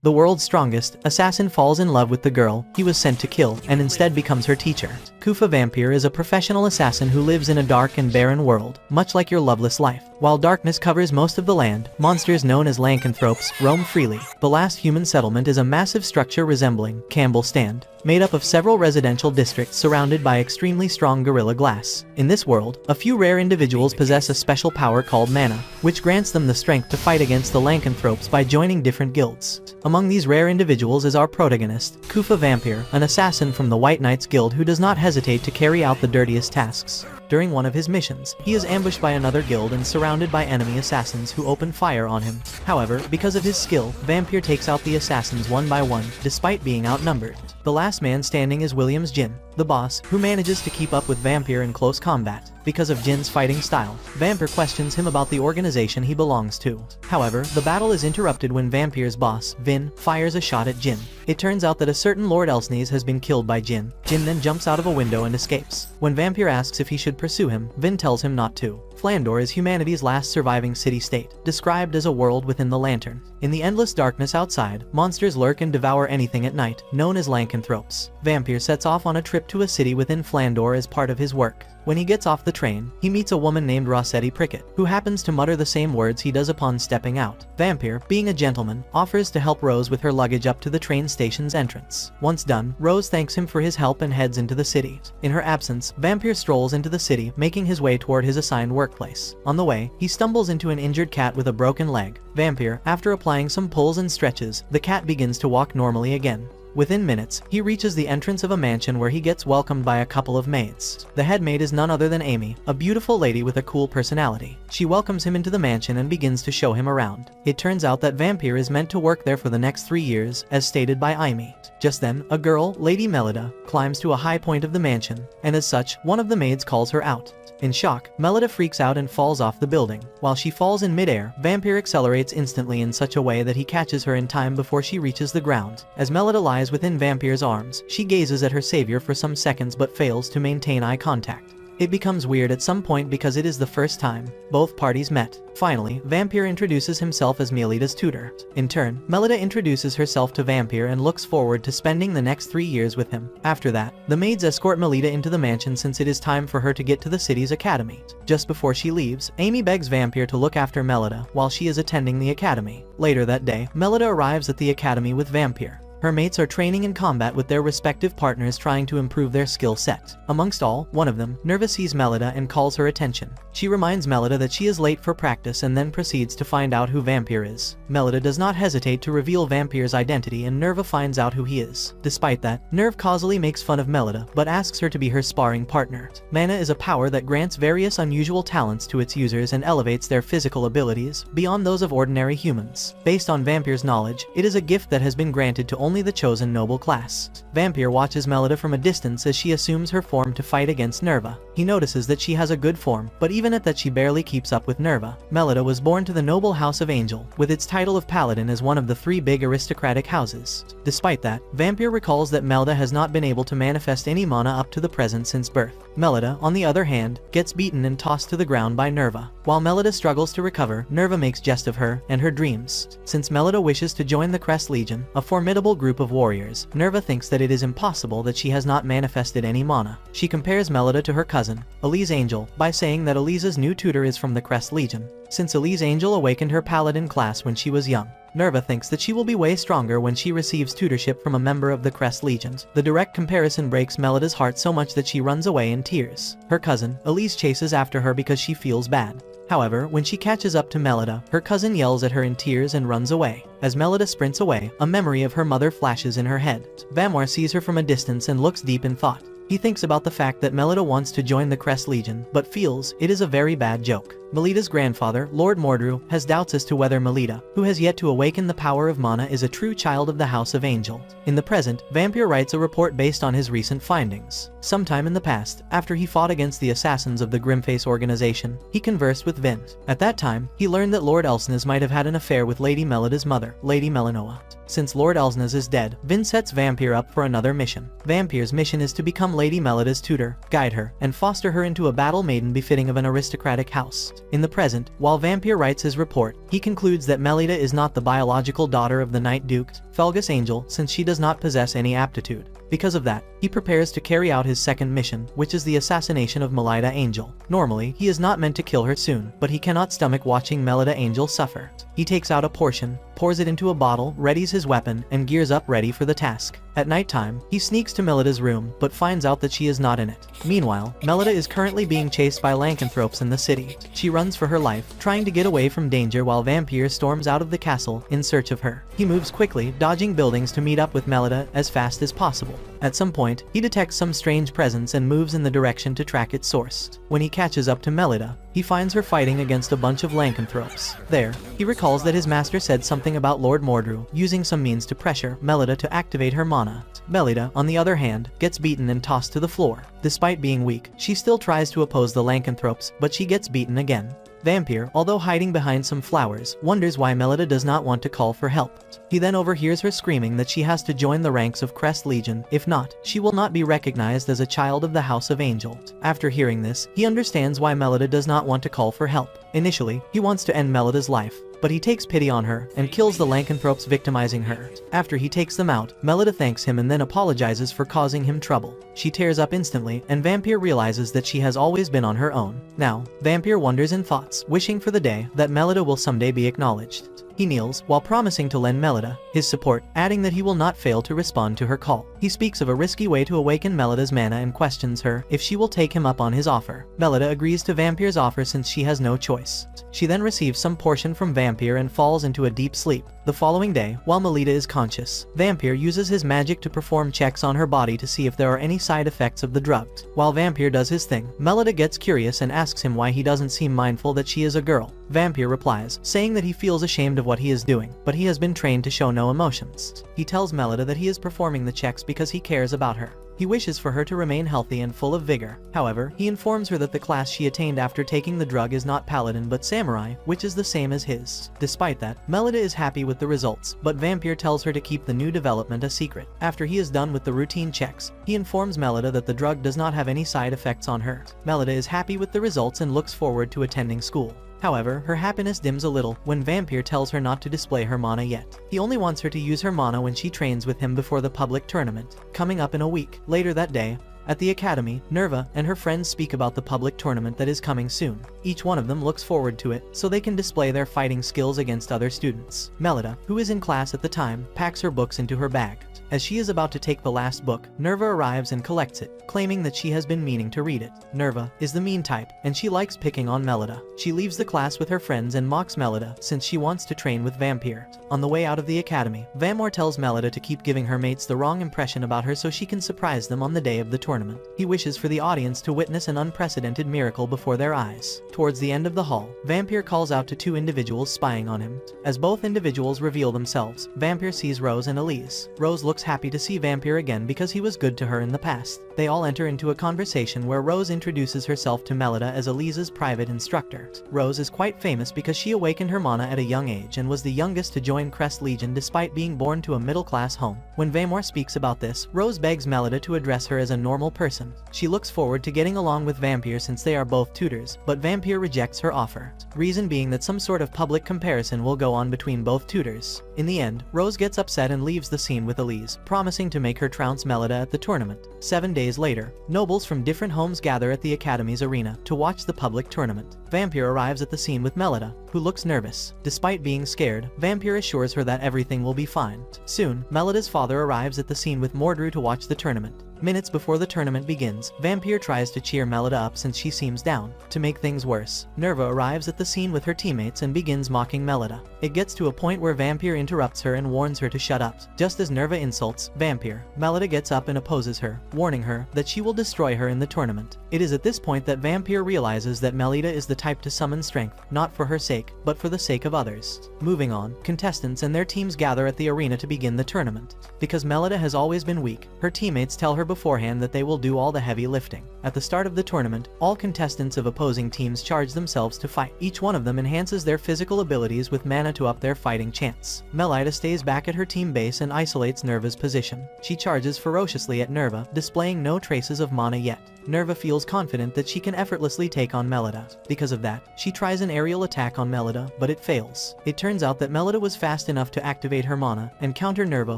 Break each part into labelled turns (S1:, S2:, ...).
S1: The world's strongest assassin falls in love with the girl he was sent to kill and instead becomes her teacher. Kufa Vampire is a professional assassin who lives in a dark and barren world, much like your loveless life. While darkness covers most of the land, monsters known as lycanthropes roam freely. The last human settlement is a massive structure resembling Campbell Stand, made up of several residential districts surrounded by extremely strong gorilla glass. In this world, a few rare individuals possess a special power called mana, which grants them the strength to fight against the lycanthropes by joining different guilds. Among these rare individuals is our protagonist, Kufa Vampire, an assassin from the White Knights Guild who does not hesitate to carry out the dirtiest tasks. During one of his missions, he is ambushed by another guild and surrounded by enemy assassins who open fire on him. However, because of his skill, Vampire takes out the assassins one by one, despite being outnumbered. The last man standing is Williams Jin, the boss, who manages to keep up with Vampire in close combat. Because of Jin's fighting style, Vampire questions him about the organization he belongs to. However, the battle is interrupted when Vampire's boss, Vin, fires a shot at Jin. It turns out that a certain Lord Elsnes has been killed by Jin. Jin then jumps out of a window and escapes. When Vampire asks if he should pursue him, Vin tells him not to. Flandor is humanity's last surviving city-state, described as a world within the lantern. In the endless darkness outside, monsters lurk and devour anything at night, known as lycanthropes. Vampire sets off on a trip to a city within Flandor as part of his work. When he gets off the train, he meets a woman named Rossetti Prickett, who happens to mutter the same words he does upon stepping out. Vampire, being a gentleman, offers to help Rose with her luggage up to the train station's entrance. Once done, Rose thanks him for his help and heads into the city. In her absence, Vampire strolls into the city, making his way toward his assigned workplace. On the way, he stumbles into an injured cat with a broken leg. Vampire, after applying some pulls and stretches, the cat begins to walk normally again. Within minutes, he reaches the entrance of a mansion where he gets welcomed by a couple of maids. The head maid is none other than Amy, a beautiful lady with a cool personality. She welcomes him into the mansion and begins to show him around. It turns out that Vampire is meant to work there for the next 3 years, as stated by Amy. Just then, a girl, Lady Melida, climbs to a high point of the mansion, and as such, one of the maids calls her out. In shock, Melida freaks out and falls off the building. While she falls in midair, Vampire accelerates instantly in such a way that he catches her in time before she reaches the ground. As Melida lies within Vampire's arms, she gazes at her savior for some seconds but fails to maintain eye contact. It becomes weird at some point because it is the first time both parties met. Finally, Vampire introduces himself as Melida's tutor. In turn, Melida introduces herself to Vampire and looks forward to spending the next 3 years with him. After that, the maids escort Melida into the mansion since it is time for her to get to the city's academy. Just before she leaves, Amy begs Vampire to look after Melida while she is attending the academy. Later that day, Melida arrives at the academy with Vampire. Her mates are training in combat with their respective partners trying to improve their skill set. Amongst all, one of them, Nerva, sees Melida and calls her attention. She reminds Melida that she is late for practice and then proceeds to find out who Vampire is. Melida does not hesitate to reveal Vampire's identity and Nerva finds out who he is. Despite that, Nerve causally makes fun of Melida but asks her to be her sparring partner. Mana is a power that grants various unusual talents to its users and elevates their physical abilities beyond those of ordinary humans. Based on Vampire's knowledge, it is a gift that has been granted to only the chosen noble class. Vampire watches Melida from a distance as she assumes her form to fight against Nerva. He notices that she has a good form, but even at that she barely keeps up with Nerva. Melida was born to the noble house of Angel, with its title of Paladin as one of the 3 big aristocratic houses. Despite that, Vampire recalls that Melida has not been able to manifest any mana up to the present since birth. Melida, on the other hand, gets beaten and tossed to the ground by Nerva. While Melida struggles to recover, Nerva makes jest of her and her dreams. Since Melida wishes to join the Crest Legion, a formidable group of warriors, Nerva thinks that it is impossible that she has not manifested any mana. She compares Melida to her cousin, Elise Angel, by saying that Elise's new tutor is from the Crest Legion. Since Elise Angel awakened her paladin class when she was young, Nerva thinks that she will be way stronger when she receives tutorship from a member of the Crest Legion. The direct comparison breaks Melida's heart so much that she runs away in tears. Her cousin, Elise, chases after her because she feels bad. However, when she catches up to Melida, her cousin yells at her in tears and runs away. As Melida sprints away, a memory of her mother flashes in her head. Vamoir sees her from a distance and looks deep in thought. He thinks about the fact that Melida wants to join the Crest Legion, but feels it is a very bad joke. Melida's grandfather, Lord Mordru, has doubts as to whether Melida, who has yet to awaken the power of mana, is a true child of the House of Angel. In the present, Vampire writes a report based on his recent findings. Sometime in the past, after he fought against the assassins of the Grimface organization, he conversed with Vint. At that time, he learned that Lord Elsnes might have had an affair with Lady Melida's mother, Lady Melanoa. Since Lord Elsnes is dead, Vint sets Vampire up for another mission. Vampire's mission is to become Lady Melida's tutor, guide her, and foster her into a battle maiden befitting of an aristocratic house. In the present, while Vampire writes his report, he concludes that Melida is not the biological daughter of the Night Duke, Felgus Angel, since she does not possess any aptitude. Because of that, he prepares to carry out his second mission, which is the assassination of Melida Angel. Normally, he is not meant to kill her soon, but he cannot stomach watching Melida Angel suffer. He takes out a portion, pours it into a bottle, readies his weapon, and gears up ready for the task. At nighttime, he sneaks to Melida's room, but finds out that she is not in it. Meanwhile, Melida is currently being chased by lycanthropes in the city. She runs for her life, trying to get away from danger while Vampire storms out of the castle in search of her. He moves quickly, dodging buildings to meet up with Melida as fast as possible. At some point, he detects some strange presence and moves in the direction to track its source. When he catches up to Melida, he finds her fighting against a bunch of lycanthropes. There, he recalls that his master said something about Lord Mordru using some means to pressure Melida to activate her mana. Melida, on the other hand, gets beaten and tossed to the floor. Despite being weak, she still tries to oppose the lycanthropes, but she gets beaten again. Vampire, although hiding behind some flowers, wonders why Melida does not want to call for help. He then overhears her screaming that she has to join the ranks of Crest Legion. If not, she will not be recognized as a child of the House of Angel. After hearing this, he understands why Melida does not want to call for help. Initially, he wants to end Melida's life, but he takes pity on her and kills the lycanthropes victimizing her. After he takes them out, Melida thanks him and then apologizes for causing him trouble. She tears up instantly, and Vampire realizes that she has always been on her own. Now, Vampire wanders in thoughts, wishing for the day that Melida will someday be acknowledged. He kneels, while promising to lend Melida his support, adding that he will not fail to respond to her call. He speaks of a risky way to awaken Melida's mana and questions her if she will take him up on his offer. Melida agrees to Vampire's offer since she has no choice. She then receives some portion from Vampire and falls into a deep sleep. The following day, while Melida is conscious, Vampire uses his magic to perform checks on her body to see if there are any side effects of the drugs. While Vampire does his thing, Melida gets curious and asks him why he doesn't seem mindful that she is a girl. Vampire replies, saying that he feels ashamed of what he is doing, but he has been trained to show no emotions. He tells Melida that he is performing the checks because he cares about her. He wishes for her to remain healthy and full of vigor. However, he informs her that the class she attained after taking the drug is not paladin but samurai, which is the same as his. Despite that, Melida is happy with the results, but Vampire tells her to keep the new development a secret. After he is done with the routine checks, he informs Melida that the drug does not have any side effects on her. Melida is happy with the results and looks forward to attending school. However, her happiness dims a little when Vampire tells her not to display her mana yet. He only wants her to use her mana when she trains with him before the public tournament, coming up in a week. Later that day, at the academy, Nerva and her friends speak about the public tournament that is coming soon. Each one of them looks forward to it, so they can display their fighting skills against other students. Melida, who is in class at the time, packs her books into her bag. As she is about to take the last book, Nerva arrives and collects it, claiming that she has been meaning to read it. Nerva is the mean type, and she likes picking on Melida. She leaves the class with her friends and mocks Melida since she wants to train with Vampire. On the way out of the academy, Vamor tells Melida to keep giving her mates the wrong impression about her so she can surprise them on the day of the tournament. He wishes for the audience to witness an unprecedented miracle before their eyes. Towards the end of the hall, Vampire calls out to two individuals spying on him. As both individuals reveal themselves, Vampire sees Rose and Elise. Rose looks happy to see Vampire again because he was good to her in the past. They all enter into a conversation where Rose introduces herself to Melida as Elise's private instructor. Rose is quite famous because she awakened her mana at a young age and was the youngest to join Crest Legion despite being born to a middle-class home. When Vamor speaks about this, Rose begs Melida to address her as a normal person. She looks forward to getting along with Vampire since they are both tutors, but Vampire rejects her offer. Reason being that some sort of public comparison will go on between both tutors. In the end, Rose gets upset and leaves the scene with Elise, promising to make her trounce Melida at the tournament. 7 days later, nobles from different homes gather at the Academy's arena to watch the public tournament. Vampire arrives at the scene with Melida, who looks nervous. Despite being scared, Vampire assures her that everything will be fine. Soon, Melida's father arrives at the scene with Mordru to watch the tournament. Minutes before the tournament begins, Vampire tries to cheer Melida up since she seems down. To make things worse, Nerva arrives at the scene with her teammates and begins mocking Melida. It gets to a point where Vampire interrupts her and warns her to shut up. Just as Nerva insults Vampire, Melida gets up and opposes her, warning her that she will destroy her in the tournament. It is at this point that Vampire realizes that Melida is the type to summon strength, not for her sake, but for the sake of others. Moving on, contestants and their teams gather at the arena to begin the tournament. Because Melida has always been weak, her teammates tell her beforehand that they will do all the heavy lifting. At the start of the tournament, all contestants of opposing teams charge themselves to fight. Each one of them enhances their physical abilities with mana to up their fighting chance. Melida stays back at her team base and isolates Nerva's position. She charges ferociously at Nerva, displaying no traces of mana yet. Nerva feels confident that she can effortlessly take on Melida. Because of that, she tries an aerial attack on Melida, but it fails. It turns out that Melida was fast enough to activate her mana and counter Nerva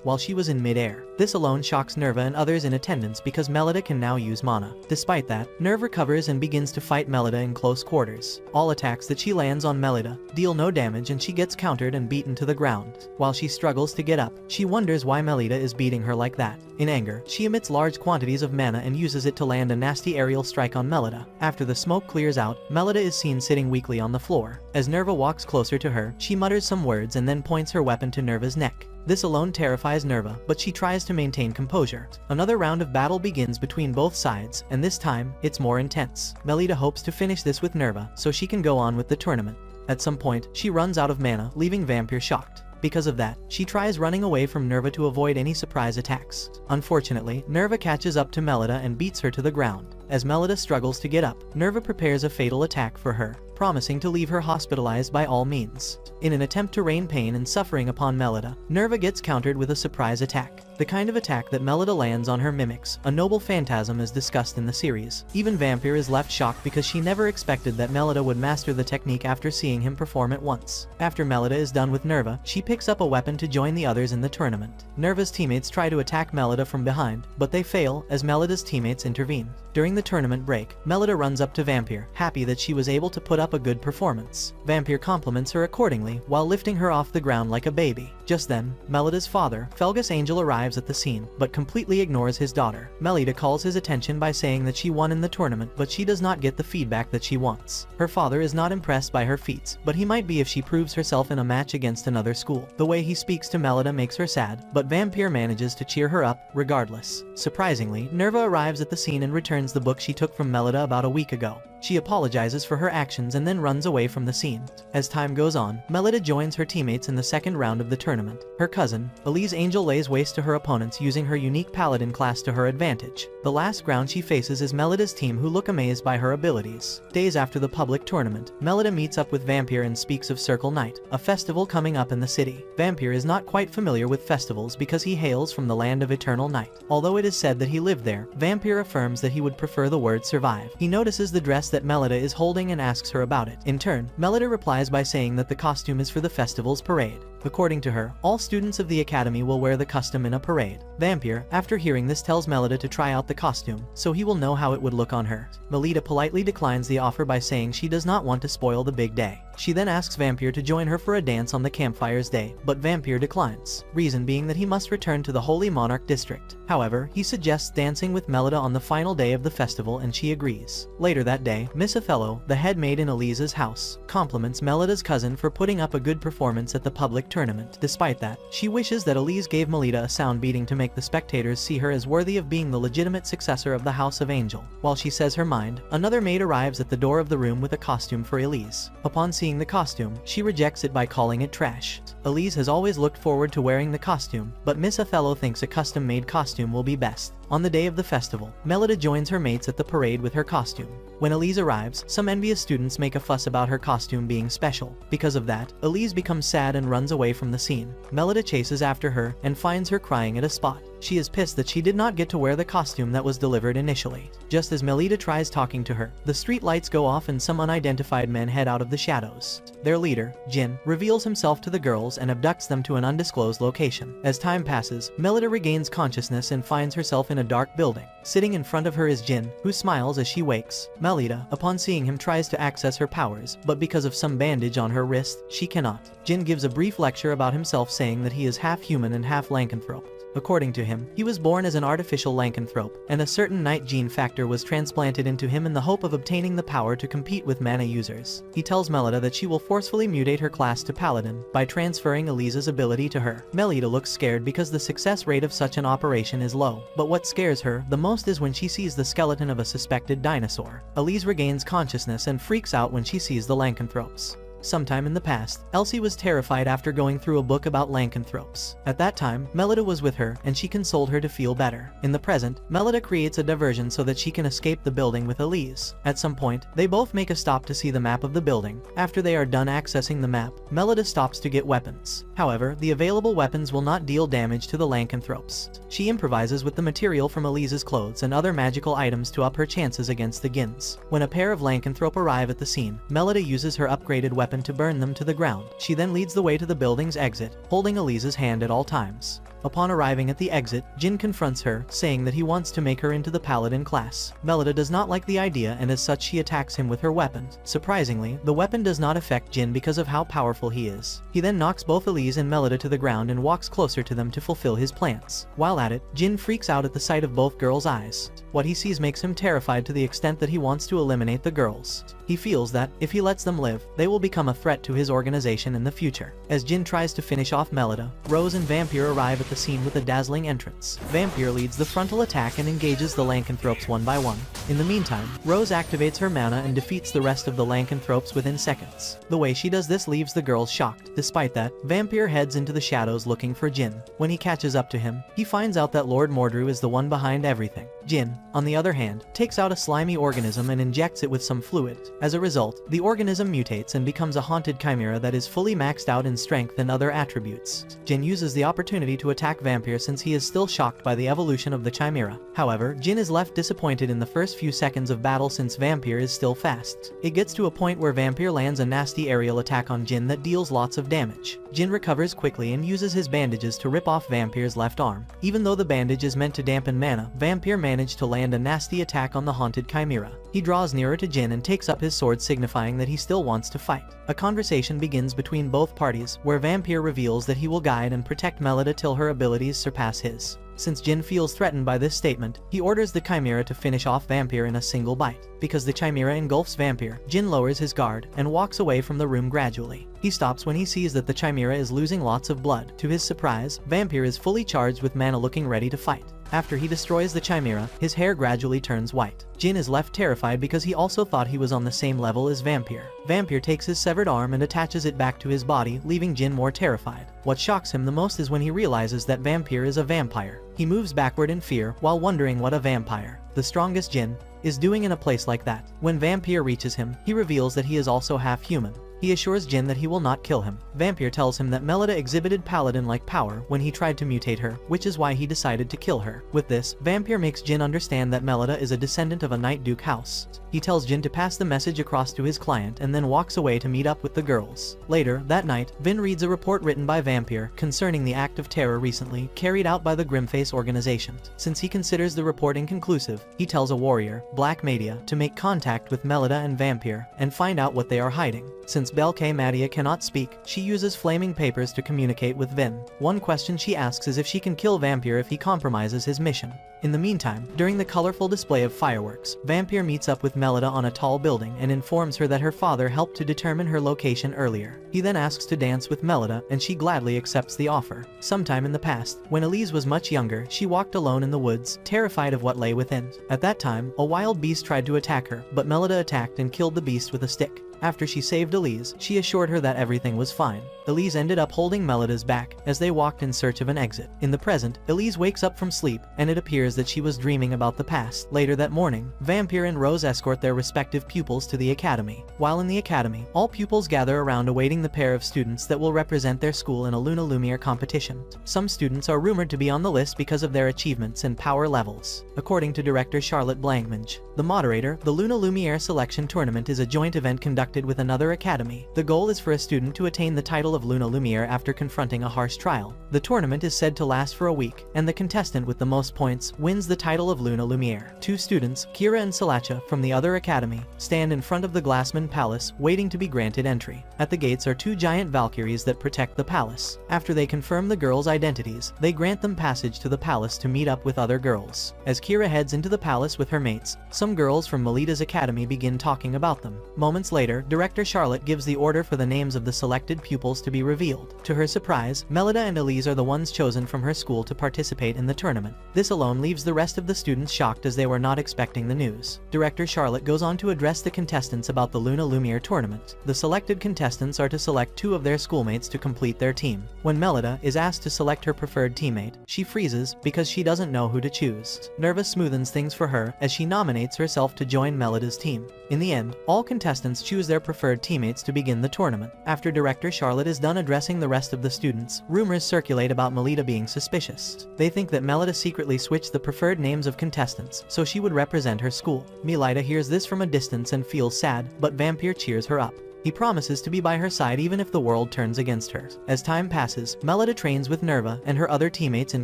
S1: while she was in mid-air. This alone shocks Nerva and others in attendance because Melida can now use mana. Despite that, Nerva recovers and begins to fight Melida in close quarters. All attacks that she lands on Melida deal no damage and she gets countered and beaten to the ground. While she struggles to get up, she wonders why Melida is beating her like that. In anger, she emits large quantities of mana and uses it to land a nasty aerial strike on Melida. After the smoke clears out, Melida is seen sitting weakly on the floor. As Nerva walks closer to her, she mutters some words and then points her weapon to Nerva's neck. This alone terrifies Nerva, but she tries to maintain composure. Another round of battle begins between both sides, and this time, it's more intense. Melida hopes to finish this with Nerva, so she can go on with the tournament. At some point, she runs out of mana, leaving Vampire shocked. Because of that, she tries running away from Nerva to avoid any surprise attacks. Unfortunately, Nerva catches up to Melida and beats her to the ground. As Melida struggles to get up, Nerva prepares a fatal attack for her, promising to leave her hospitalized by all means. In an attempt to rain pain and suffering upon Melida, Nerva gets countered with a surprise attack. The kind of attack that Melida lands on her mimics, a noble phantasm as discussed in the series. Even Vampire is left shocked because she never expected that Melida would master the technique after seeing him perform it once. After Melida is done with Nerva, she picks up a weapon to join the others in the tournament. Nerva's teammates try to attack Melida from behind, but they fail as Melida's teammates intervene. During the tournament break, Melida runs up to Vampire, happy that she was able to put up a good performance. Vampire compliments her accordingly while lifting her off the ground like a baby. Just then, Melida's father, Felgus Angel, arrives at the scene, but completely ignores his daughter. Melida calls his attention by saying that she won in the tournament, but she does not get the feedback that she wants. Her father is not impressed by her feats, but he might be if she proves herself in a match against another school. The way he speaks to Melida makes her sad, but Vampire manages to cheer her up, regardless. Surprisingly, Nerva arrives at the scene and returns the book she took from Melida about a week ago. She apologizes for her actions and then runs away from the scene. As time goes on, Melida joins her teammates in the second round of the tournament. Her cousin, Elise Angel, lays waste to her opponents using her unique paladin class to her advantage. The last ground she faces is Melida's team, who look amazed by her abilities. Days after the public tournament, Melida meets up with Vampire and speaks of Circle Night, a festival coming up in the city. Vampire is not quite familiar with festivals because he hails from the land of eternal night. Although it is said that he lived there, Vampire affirms that he would prefer the word survive. He notices the dress that Melida is holding and asks her about it. In turn, Melida replies by saying that the costume is for the festival's parade. According to her, all students of the academy will wear the costume in a parade. Vampire, after hearing this, tells Melida to try out the costume, so he will know how it would look on her. Melida politely declines the offer by saying she does not want to spoil the big day. She then asks Vampire to join her for a dance on the campfire's day, but Vampire declines, reason being that he must return to the Holy Monarch district. However, he suggests dancing with Melida on the final day of the festival and she agrees. Later that day, Miss Othello, the head maid in Elise's house, compliments Melida's cousin for putting up a good performance at the public tournament. Despite that, she wishes that Elise gave Melida a sound beating to make the spectators see her as worthy of being the legitimate successor of the House of Angel. While she says her mind, another maid arrives at the door of the room with a costume for Elise. Upon seeing the costume, she rejects it by calling it trash. Elise has always looked forward to wearing the costume, but Miss Othello thinks a custom-made costume will be best. On the day of the festival, Melida joins her mates at the parade with her costume. When Elise arrives, some envious students make a fuss about her costume being special. Because of that, Elise becomes sad and runs away from the scene. Melida chases after her and finds her crying at a spot. She is pissed that she did not get to wear the costume that was delivered initially. Just as Melida tries talking to her, the street lights go off and some unidentified men head out of the shadows. Their leader, Jin, reveals himself to the girls and abducts them to an undisclosed location. As time passes, Melida regains consciousness and finds herself in a dark building. Sitting in front of her is Jin, who smiles as she wakes. Melida, upon seeing him, tries to access her powers, but because of some bandage on her wrist, she cannot. Jin gives a brief lecture about himself, saying that he is half human and half lycanthrope. According to him, he was born as an artificial lycanthrope, and a certain night gene factor was transplanted into him in the hope of obtaining the power to compete with mana users. He tells Melida that she will forcefully mutate her class to paladin by transferring Elise's ability to her. Melida looks scared because the success rate of such an operation is low, but what scares her the most is when she sees the skeleton of a suspected dinosaur. Elise regains consciousness and freaks out when she sees the lycanthropes. Sometime in the past, Elsie was terrified after going through a book about lycanthropes. At that time, Melida was with her, and she consoled her to feel better. In the present, Melida creates a diversion so that she can escape the building with Elise. At some point, they both make a stop to see the map of the building. After they are done accessing the map, Melida stops to get weapons. However, the available weapons will not deal damage to the lycanthropes. She improvises with the material from Elise's clothes and other magical items to up her chances against the Gins. When a pair of lycanthrope arrive at the scene, Melida uses her upgraded weapon to burn them to the ground. She then leads the way to the building's exit, holding Elise's hand at all times. Upon arriving at the exit, Jin confronts her, saying that he wants to make her into the paladin class. Melida does not like the idea, and as such she attacks him with her weapon. Surprisingly, the weapon does not affect Jin because of how powerful he is. He then knocks both Elise and Melida to the ground and walks closer to them to fulfill his plans. While at it, Jin freaks out at the sight of both girls' eyes. What he sees makes him terrified to the extent that he wants to eliminate the girls. He feels that, if he lets them live, they will become a threat to his organization in the future. As Jin tries to finish off Melida, Rose and Vampire arrive at the scene with a dazzling entrance. Vampire leads the frontal attack and engages the lycanthropes one by one. In the meantime, Rose activates her mana and defeats the rest of the lycanthropes within seconds. The way she does this leaves the girls shocked. Despite that, Vampire heads into the shadows looking for Jin. When he catches up to him, he finds out that Lord Mordru is the one behind everything. Jin, on the other hand, takes out a slimy organism and injects it with some fluid. As a result, the organism mutates and becomes a haunted chimera that is fully maxed out in strength and other attributes. Jin uses the opportunity to attack Vampire since he is still shocked by the evolution of the chimera. However, Jin is left disappointed in the first few seconds of battle since Vampire is still fast. It gets to a point where Vampire lands a nasty aerial attack on Jin that deals lots of damage. Jin recovers quickly and uses his bandages to rip off Vampire's left arm. Even though the bandage is meant to dampen mana, Vampire managed to land a nasty attack on the haunted chimera. He draws nearer to Jin and takes up his sword, signifying that he still wants to fight. A conversation begins between both parties, where Vampire reveals that he will guide and protect Melida till her abilities surpass his. Since Jin feels threatened by this statement, he orders the chimera to finish off Vampire in a single bite. Because the chimera engulfs Vampire, Jin lowers his guard and walks away from the room gradually. He stops when he sees that the chimera is losing lots of blood. To his surprise, Vampire is fully charged with mana, looking ready to fight. After he destroys the chimera, his hair gradually turns white. Jin is left terrified because he also thought he was on the same level as Vampire. Vampire takes his severed arm and attaches it back to his body, leaving Jin more terrified. What shocks him the most is when he realizes that Vampire is a vampire. He moves backward in fear while wondering what a vampire, the strongest Jin, is doing in a place like that. When Vampire reaches him, he reveals that he is also half human. He assures Jin that he will not kill him. Vampire tells him that Melida exhibited paladin-like power when he tried to mutate her, which is why he decided to kill her. With this, Vampire makes Jin understand that Melida is a descendant of a Night Duke house. He tells Jin to pass the message across to his client and then walks away to meet up with the girls. Later, that night, Vin reads a report written by Vampire concerning the act of terror recently carried out by the Grimface organization. Since he considers the report inconclusive, he tells a warrior, Black Madia, to make contact with Melida and Vampire and find out what they are hiding. Since Belkay Madia cannot speak, she uses flaming papers to communicate with Vin. One question she asks is if she can kill Vampire if he compromises his mission. In the meantime, during the colorful display of fireworks, Vampire meets up with Melida on a tall building and informs her that her father helped to determine her location earlier. He then asks to dance with Melida, and she gladly accepts the offer. Sometime in the past, when Elise was much younger, she walked alone in the woods, terrified of what lay within. At that time, a wild beast tried to attack her, but Melida attacked and killed the beast with a stick. After she saved Elise, she assured her that everything was fine. Elise ended up holding Melida's back as they walked in search of an exit. In the present, Elise wakes up from sleep, and it appears that she was dreaming about the past. Later that morning, Vampire and Rose escort their respective pupils to the academy. While in the academy, all pupils gather around awaiting the pair of students that will represent their school in a Lumiere competition. Some students are rumored to be on the list because of their achievements and power levels. According to director Charlotte Blankmange, the moderator, the Lumiere selection tournament is a joint event conducted with another academy. The goal is for a student to attain the title of Lumiere after confronting a harsh trial. The tournament is said to last for a week, and the contestant with the most points wins the title of Lumiere. Two students, Kira and Salacha, from the other academy, stand in front of the Glassman Palace, waiting to be granted entry. At the gates are two giant Valkyries that protect the palace. After they confirm the girls' identities, they grant them passage to the palace to meet up with other girls. As Kira heads into the palace with her mates, some girls from Melida's academy begin talking about them. Moments later, Later, Director Charlotte gives the order for the names of the selected pupils to be revealed. To her surprise, Melida and Elise are the ones chosen from her school to participate in the tournament. This alone leaves the rest of the students shocked as they were not expecting the news. Director Charlotte goes on to address the contestants about the Luna Lumiere tournament. The selected contestants are to select 2 of their schoolmates to complete their team. When Melida is asked to select her preferred teammate, she freezes because she doesn't know who to choose. Nerva smoothens things for her as she nominates herself to join Melida's team. In the end, all contestants choose their preferred teammates to begin the tournament. After Director Charlotte is done addressing the rest of the students, rumors circulate about Melida being suspicious. They think that Melida secretly switched the preferred names of contestants so she would represent her school. Melida hears this from a distance and feels sad, but Vampire cheers her up. He promises to be by her side even if the world turns against her. As time passes, Melida trains with Nerva and her other teammates in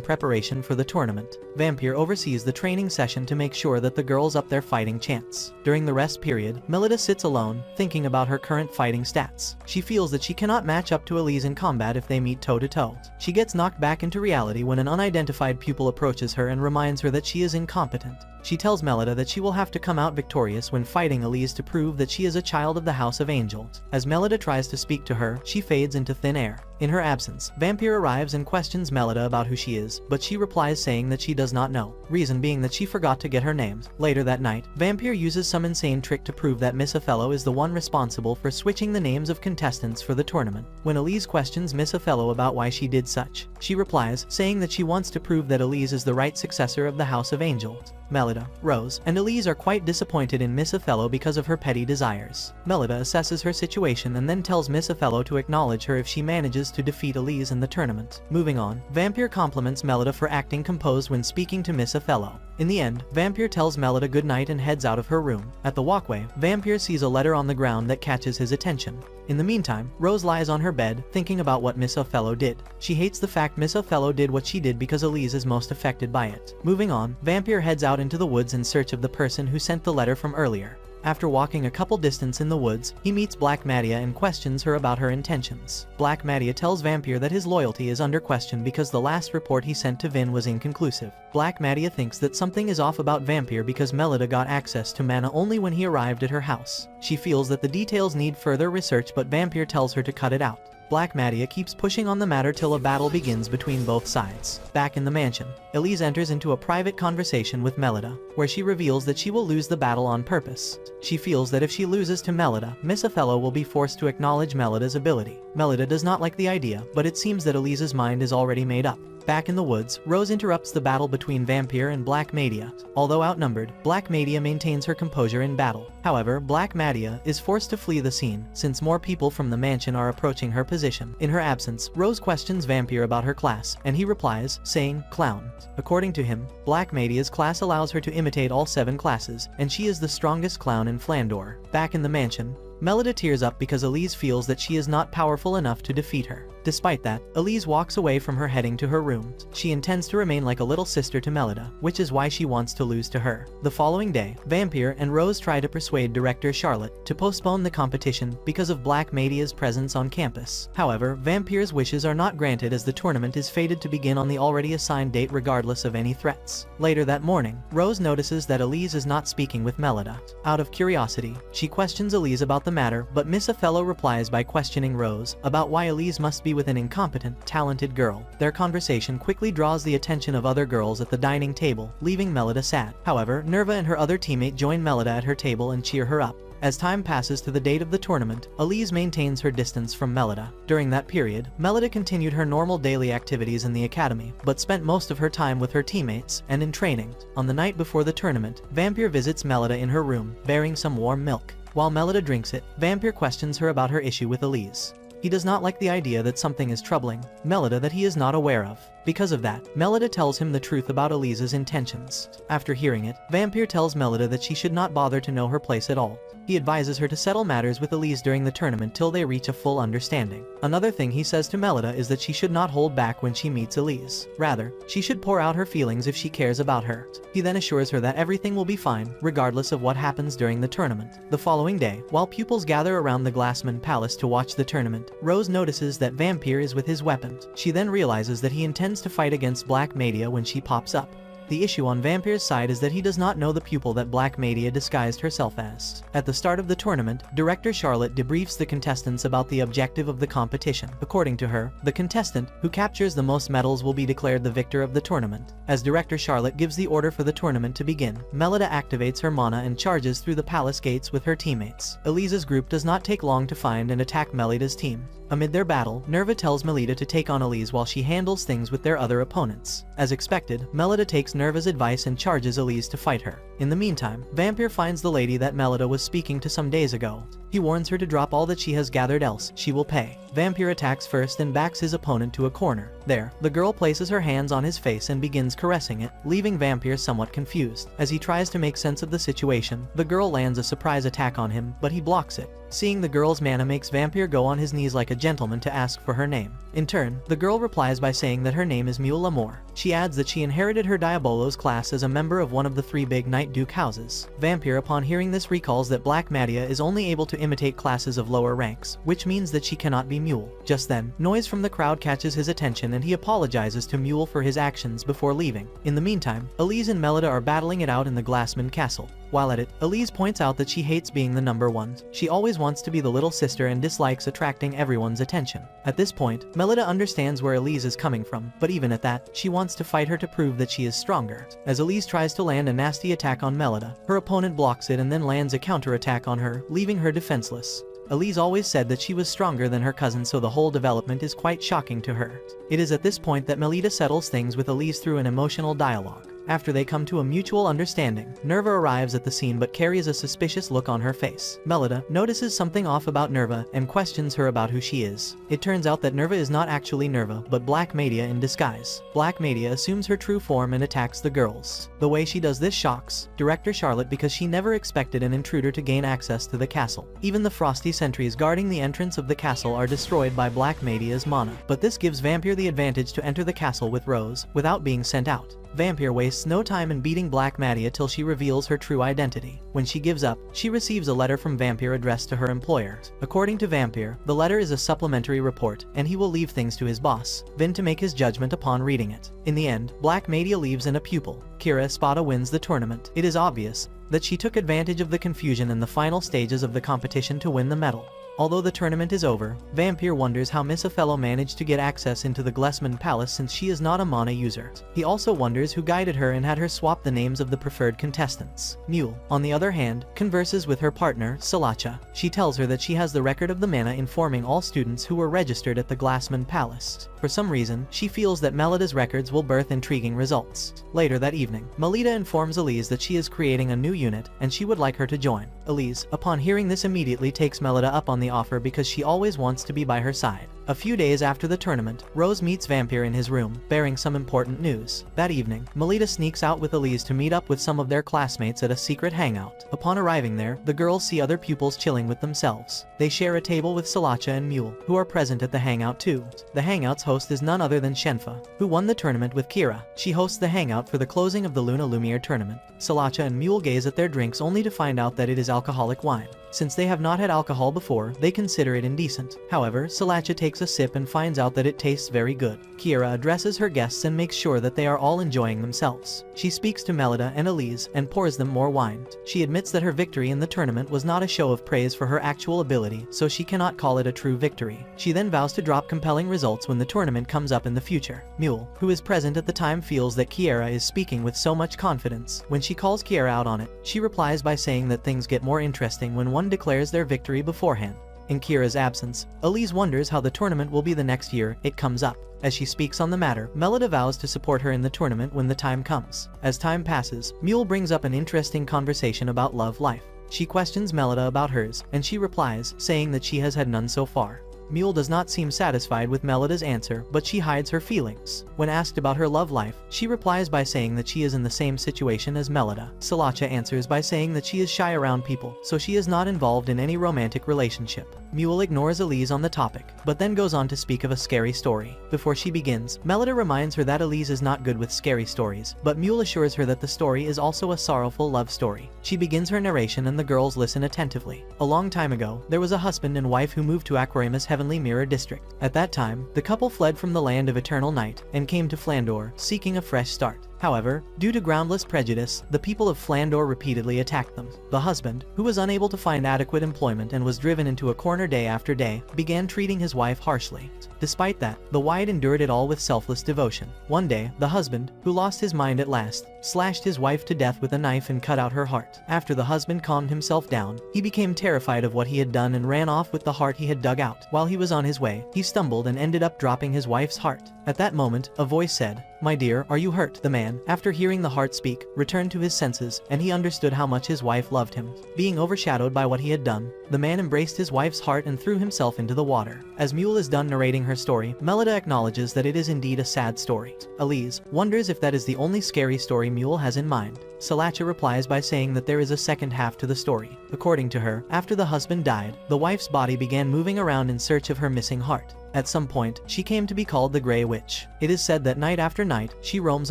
S1: preparation for the tournament. Vampire oversees the training session to make sure that the girls up their fighting chance. During the rest period, Melida sits alone, thinking about her current fighting stats. She feels that she cannot match up to Elise in combat if they meet toe-to-toe. She gets knocked back into reality when an unidentified pupil approaches her and reminds her that she is incompetent. She tells Melida that she will have to come out victorious when fighting Elise to prove that she is a child of the House of Angels. As Melida tries to speak to her, she fades into thin air. In her absence, Vampire arrives and questions Melida about who she is, but she replies saying that she does not know, reason being that she forgot to get her names. Later that night, Vampire uses some insane trick to prove that Miss Othello is the one responsible for switching the names of contestants for the tournament. When Elise questions Miss Othello about why she did such, she replies, saying that she wants to prove that Elise is the right successor of the House of Angels. Melida, Rose, and Elise are quite disappointed in Miss Othello because of her petty desires. Melida assesses her situation and then tells Miss Othello to acknowledge her if she manages to defeat Elise in the tournament. Moving on, Vampire compliments Melida for acting composed when speaking to Miss Othello. In the end, Vampire tells Melida goodnight and heads out of her room. At the walkway, Vampire sees a letter on the ground that catches his attention. In the meantime, Rose lies on her bed, thinking about what Miss Othello did. She hates the fact Miss Othello did what she did because Elise is most affected by it. Moving on, Vampire heads out into the woods in search of the person who sent the letter from earlier. After walking a couple distance in the woods, he meets Black Madia and questions her about her intentions. Black Madia tells Vampire that his loyalty is under question because the last report he sent to Vin was inconclusive. Black Madia thinks that something is off about Vampire because Melida got access to mana only when he arrived at her house. She feels that the details need further research, but Vampire tells her to cut it out. Black Madia keeps pushing on the matter till a battle begins between both sides. Back in the mansion, Elise enters into a private conversation with Melida, where she reveals that she will lose the battle on purpose. She feels that if she loses to Melida, Miss Othello will be forced to acknowledge Melida's ability. Melida does not like the idea, but it seems that Elise's mind is already made up. Back in the woods, Rose interrupts the battle between Vampire and Black Madia. Although outnumbered, Black Madia maintains her composure in battle. However, Black Madia is forced to flee the scene, since more people from the mansion are approaching her position. In her absence, Rose questions Vampire about her class, and he replies, saying, "Clown." According to him, Black Madia's class allows her to imitate all 7 classes, and she is the strongest clown in Flandor. Back in the mansion, Melida tears up because Elise feels that she is not powerful enough to defeat her. Despite that, Elise walks away from her heading to her room. She intends to remain like a little sister to Melida, which is why she wants to lose to her. The following day, Vampire and Rose try to persuade Director Charlotte to postpone the competition because of Black Madia's presence on campus. However, Vampire's wishes are not granted as the tournament is fated to begin on the already assigned date regardless of any threats. Later that morning, Rose notices that Elise is not speaking with Melida. Out of curiosity, she questions Elise about the matter, but Miss Othello replies by questioning Rose about why Elise must be with an incompetent, talented girl. Their conversation quickly draws the attention of other girls at the dining table, leaving Melida sad. However, Nerva and her other teammate join Melida at her table and cheer her up. As time passes to the date of the tournament, Elise maintains her distance from Melida. During that period, Melida continued her normal daily activities in the academy, but spent most of her time with her teammates and in training. On the night before the tournament, Vampire visits Melida in her room, bearing some warm milk. While Melida drinks it, Vampire questions her about her issue with Elise. He does not like the idea that something is troubling Melida that he is not aware of. Because of that, Melida tells him the truth about Elise's intentions. After hearing it, Vampire tells Melida that she should not bother to know her place at all. He advises her to settle matters with Elise during the tournament till they reach a full understanding. Another thing he says to Melida is that she should not hold back when she meets Elise. Rather, she should pour out her feelings if she cares about her. He then assures her that everything will be fine, regardless of what happens during the tournament. The following day, while pupils gather around the Glassman Palace to watch the tournament, Rose notices that Vampire is with his weapon. She then realizes that he intends to fight against Black Madia when she pops up. The issue on Vampire's side is that he does not know the pupil that Black Media disguised herself as. At the start of the tournament, director Charlotte debriefs the contestants about the objective of the competition. According to her, the contestant who captures the most medals will be declared the victor of the tournament. As director Charlotte gives the order for the tournament to begin, Melida activates her mana and charges through the palace gates with her teammates. Elise's group does not take long to find and attack Melida's team. Amid their battle, Nerva tells Melida to take on Elise while she handles things with their other opponents. As expected, Melida takes Nerva's advice and charges Elise to fight her. In the meantime, Vampire finds the lady that Melida was speaking to some days ago. He warns her to drop all that she has gathered, else she will pay. Vampire attacks first and backs his opponent to a corner. There, the girl places her hands on his face and begins caressing it, leaving Vampire somewhat confused. As he tries to make sense of the situation, the girl lands a surprise attack on him, but he blocks it. Seeing the girl's mana makes Vampire go on his knees like a gentleman to ask for her name. In turn, the girl replies by saying that her name is Mule L'Amour. She adds that she inherited her Diabolo's class as a member of one of the 3 big Night Duke houses. Vampire, upon hearing this, recalls that Black Madia is only able to imitate classes of lower ranks, which means that she cannot be Mule. Just then, noise from the crowd catches his attention and he apologizes to Mule for his actions before leaving. In the meantime, Elise and Melida are battling it out in the Glassman Castle. While at it, Elise points out that she hates being the number one. She always wants to be the little sister and dislikes attracting everyone's attention. At this point, Melida understands where Elise is coming from, but even at that, she wants to fight her to prove that she is stronger. As Elise tries to land a nasty attack on Melida, her opponent blocks it and then lands a counterattack on her, leaving her defenseless. Elise always said that she was stronger than her cousin, so the whole development is quite shocking to her. It is at this point that Melida settles things with Elise through an emotional dialogue. After they come to a mutual understanding, Nerva arrives at the scene but carries a suspicious look on her face. Melida notices something off about Nerva and questions her about who she is. It turns out that Nerva is not actually Nerva, but Black Media in disguise. Black Media assumes her true form and attacks the girls. The way she does this shocks director Charlotte because she never expected an intruder to gain access to the castle. Even the frosty sentries guarding the entrance of the castle are destroyed by Black Media's mana. But this gives Vampire the advantage to enter the castle with Rose, without being sent out. Vampire wastes no time in beating Black Madia till she reveals her true identity. When she gives up, she receives a letter from Vampire addressed to her employer. According to Vampire, the letter is a supplementary report, and he will leave things to his boss, Vin, to make his judgment upon reading it. In the end, Black Madia leaves and a pupil, Kira Espada, wins the tournament. It is obvious that she took advantage of the confusion in the final stages of the competition to win the medal. Although the tournament is over, Vampire wonders how Miss Othello managed to get access into the Glessman Palace since she is not a mana user. He also wonders who guided her and had her swap the names of the preferred contestants. Mule, on the other hand, converses with her partner, Salacha. She tells her that she has the record of the mana informing all students who were registered at the Glassman Palace. For some reason, she feels that Melida's records will birth intriguing results. Later that evening, Melida informs Elise that she is creating a new unit, and she would like her to join. Elise, upon hearing this, immediately takes Melida up on the offer because she always wants to be by her side. A few days after the tournament, Rose meets Vampire in his room, bearing some important news. That evening, Melida sneaks out with Elise to meet up with some of their classmates at a secret hangout. Upon arriving there, the girls see other pupils chilling with themselves. They share a table with Salacha and Mule, who are present at the hangout too. The hangout's host is none other than Shenfa, who won the tournament with Kira. She hosts the hangout for the closing of the Luna Lumiere tournament. Salacha and Mule gaze at their drinks only to find out that it is alcoholic wine. Since they have not had alcohol before, they consider it indecent. However, Salacha takes a sip and finds out that it tastes very good. Kira addresses her guests and makes sure that they are all enjoying themselves. She speaks to Melida and Elise and pours them more wine. She admits that her victory in the tournament was not a show of praise for her actual ability, so she cannot call it a true victory. She then vows to drop compelling results when the tournament comes up in the future. Mule, who is present at the time, feels that Kiera is speaking with so much confidence. When she calls Kiera out on it, she replies by saying that things get more interesting when one declares their victory beforehand. In Kira's absence, Elise wonders how the tournament will be the next year it comes up. As she speaks on the matter, Melida vows to support her in the tournament when the time comes. As time passes, Mule brings up an interesting conversation about love life. She questions Melida about hers, and she replies, saying that she has had none so far. Mule does not seem satisfied with Melida's answer, but she hides her feelings. When asked about her love life, she replies by saying that she is in the same situation as Melida. Salacha answers by saying that she is shy around people, so she is not involved in any romantic relationship. Mule ignores Elise on the topic, but then goes on to speak of a scary story. Before she begins, Melida reminds her that Elise is not good with scary stories, but Mule assures her that the story is also a sorrowful love story. She begins her narration and the girls listen attentively. A long time ago, there was a husband and wife who moved to Aquarimus Heavenly Mirror District. At that time, the couple fled from the land of eternal night and came to Flandor, seeking a fresh start. However, due to groundless prejudice, the people of Flandor repeatedly attacked them. The husband, who was unable to find adequate employment and was driven into a corner day after day, began treating his wife harshly. Despite that, the wife endured it all with selfless devotion. One day, the husband, who lost his mind at last, slashed his wife to death with a knife and cut out her heart. After the husband calmed himself down, he became terrified of what he had done and ran off with the heart he had dug out. While he was on his way, he stumbled and ended up dropping his wife's heart. At that moment, a voice said, "My dear, are you hurt?" The man, after hearing the heart speak, returned to his senses, and he understood how much his wife loved him. Being overshadowed by what he had done, the man embraced his wife's heart and threw himself into the water. As Mule is done narrating her story, Melida acknowledges that it is indeed a sad story. Elise wonders if that is the only scary story Mule has in mind. Salacha replies by saying that there is a second half to the story. According to her, after the husband died, the wife's body began moving around in search of her missing heart. At some point, she came to be called the Grey Witch. It is said that night after night, she roams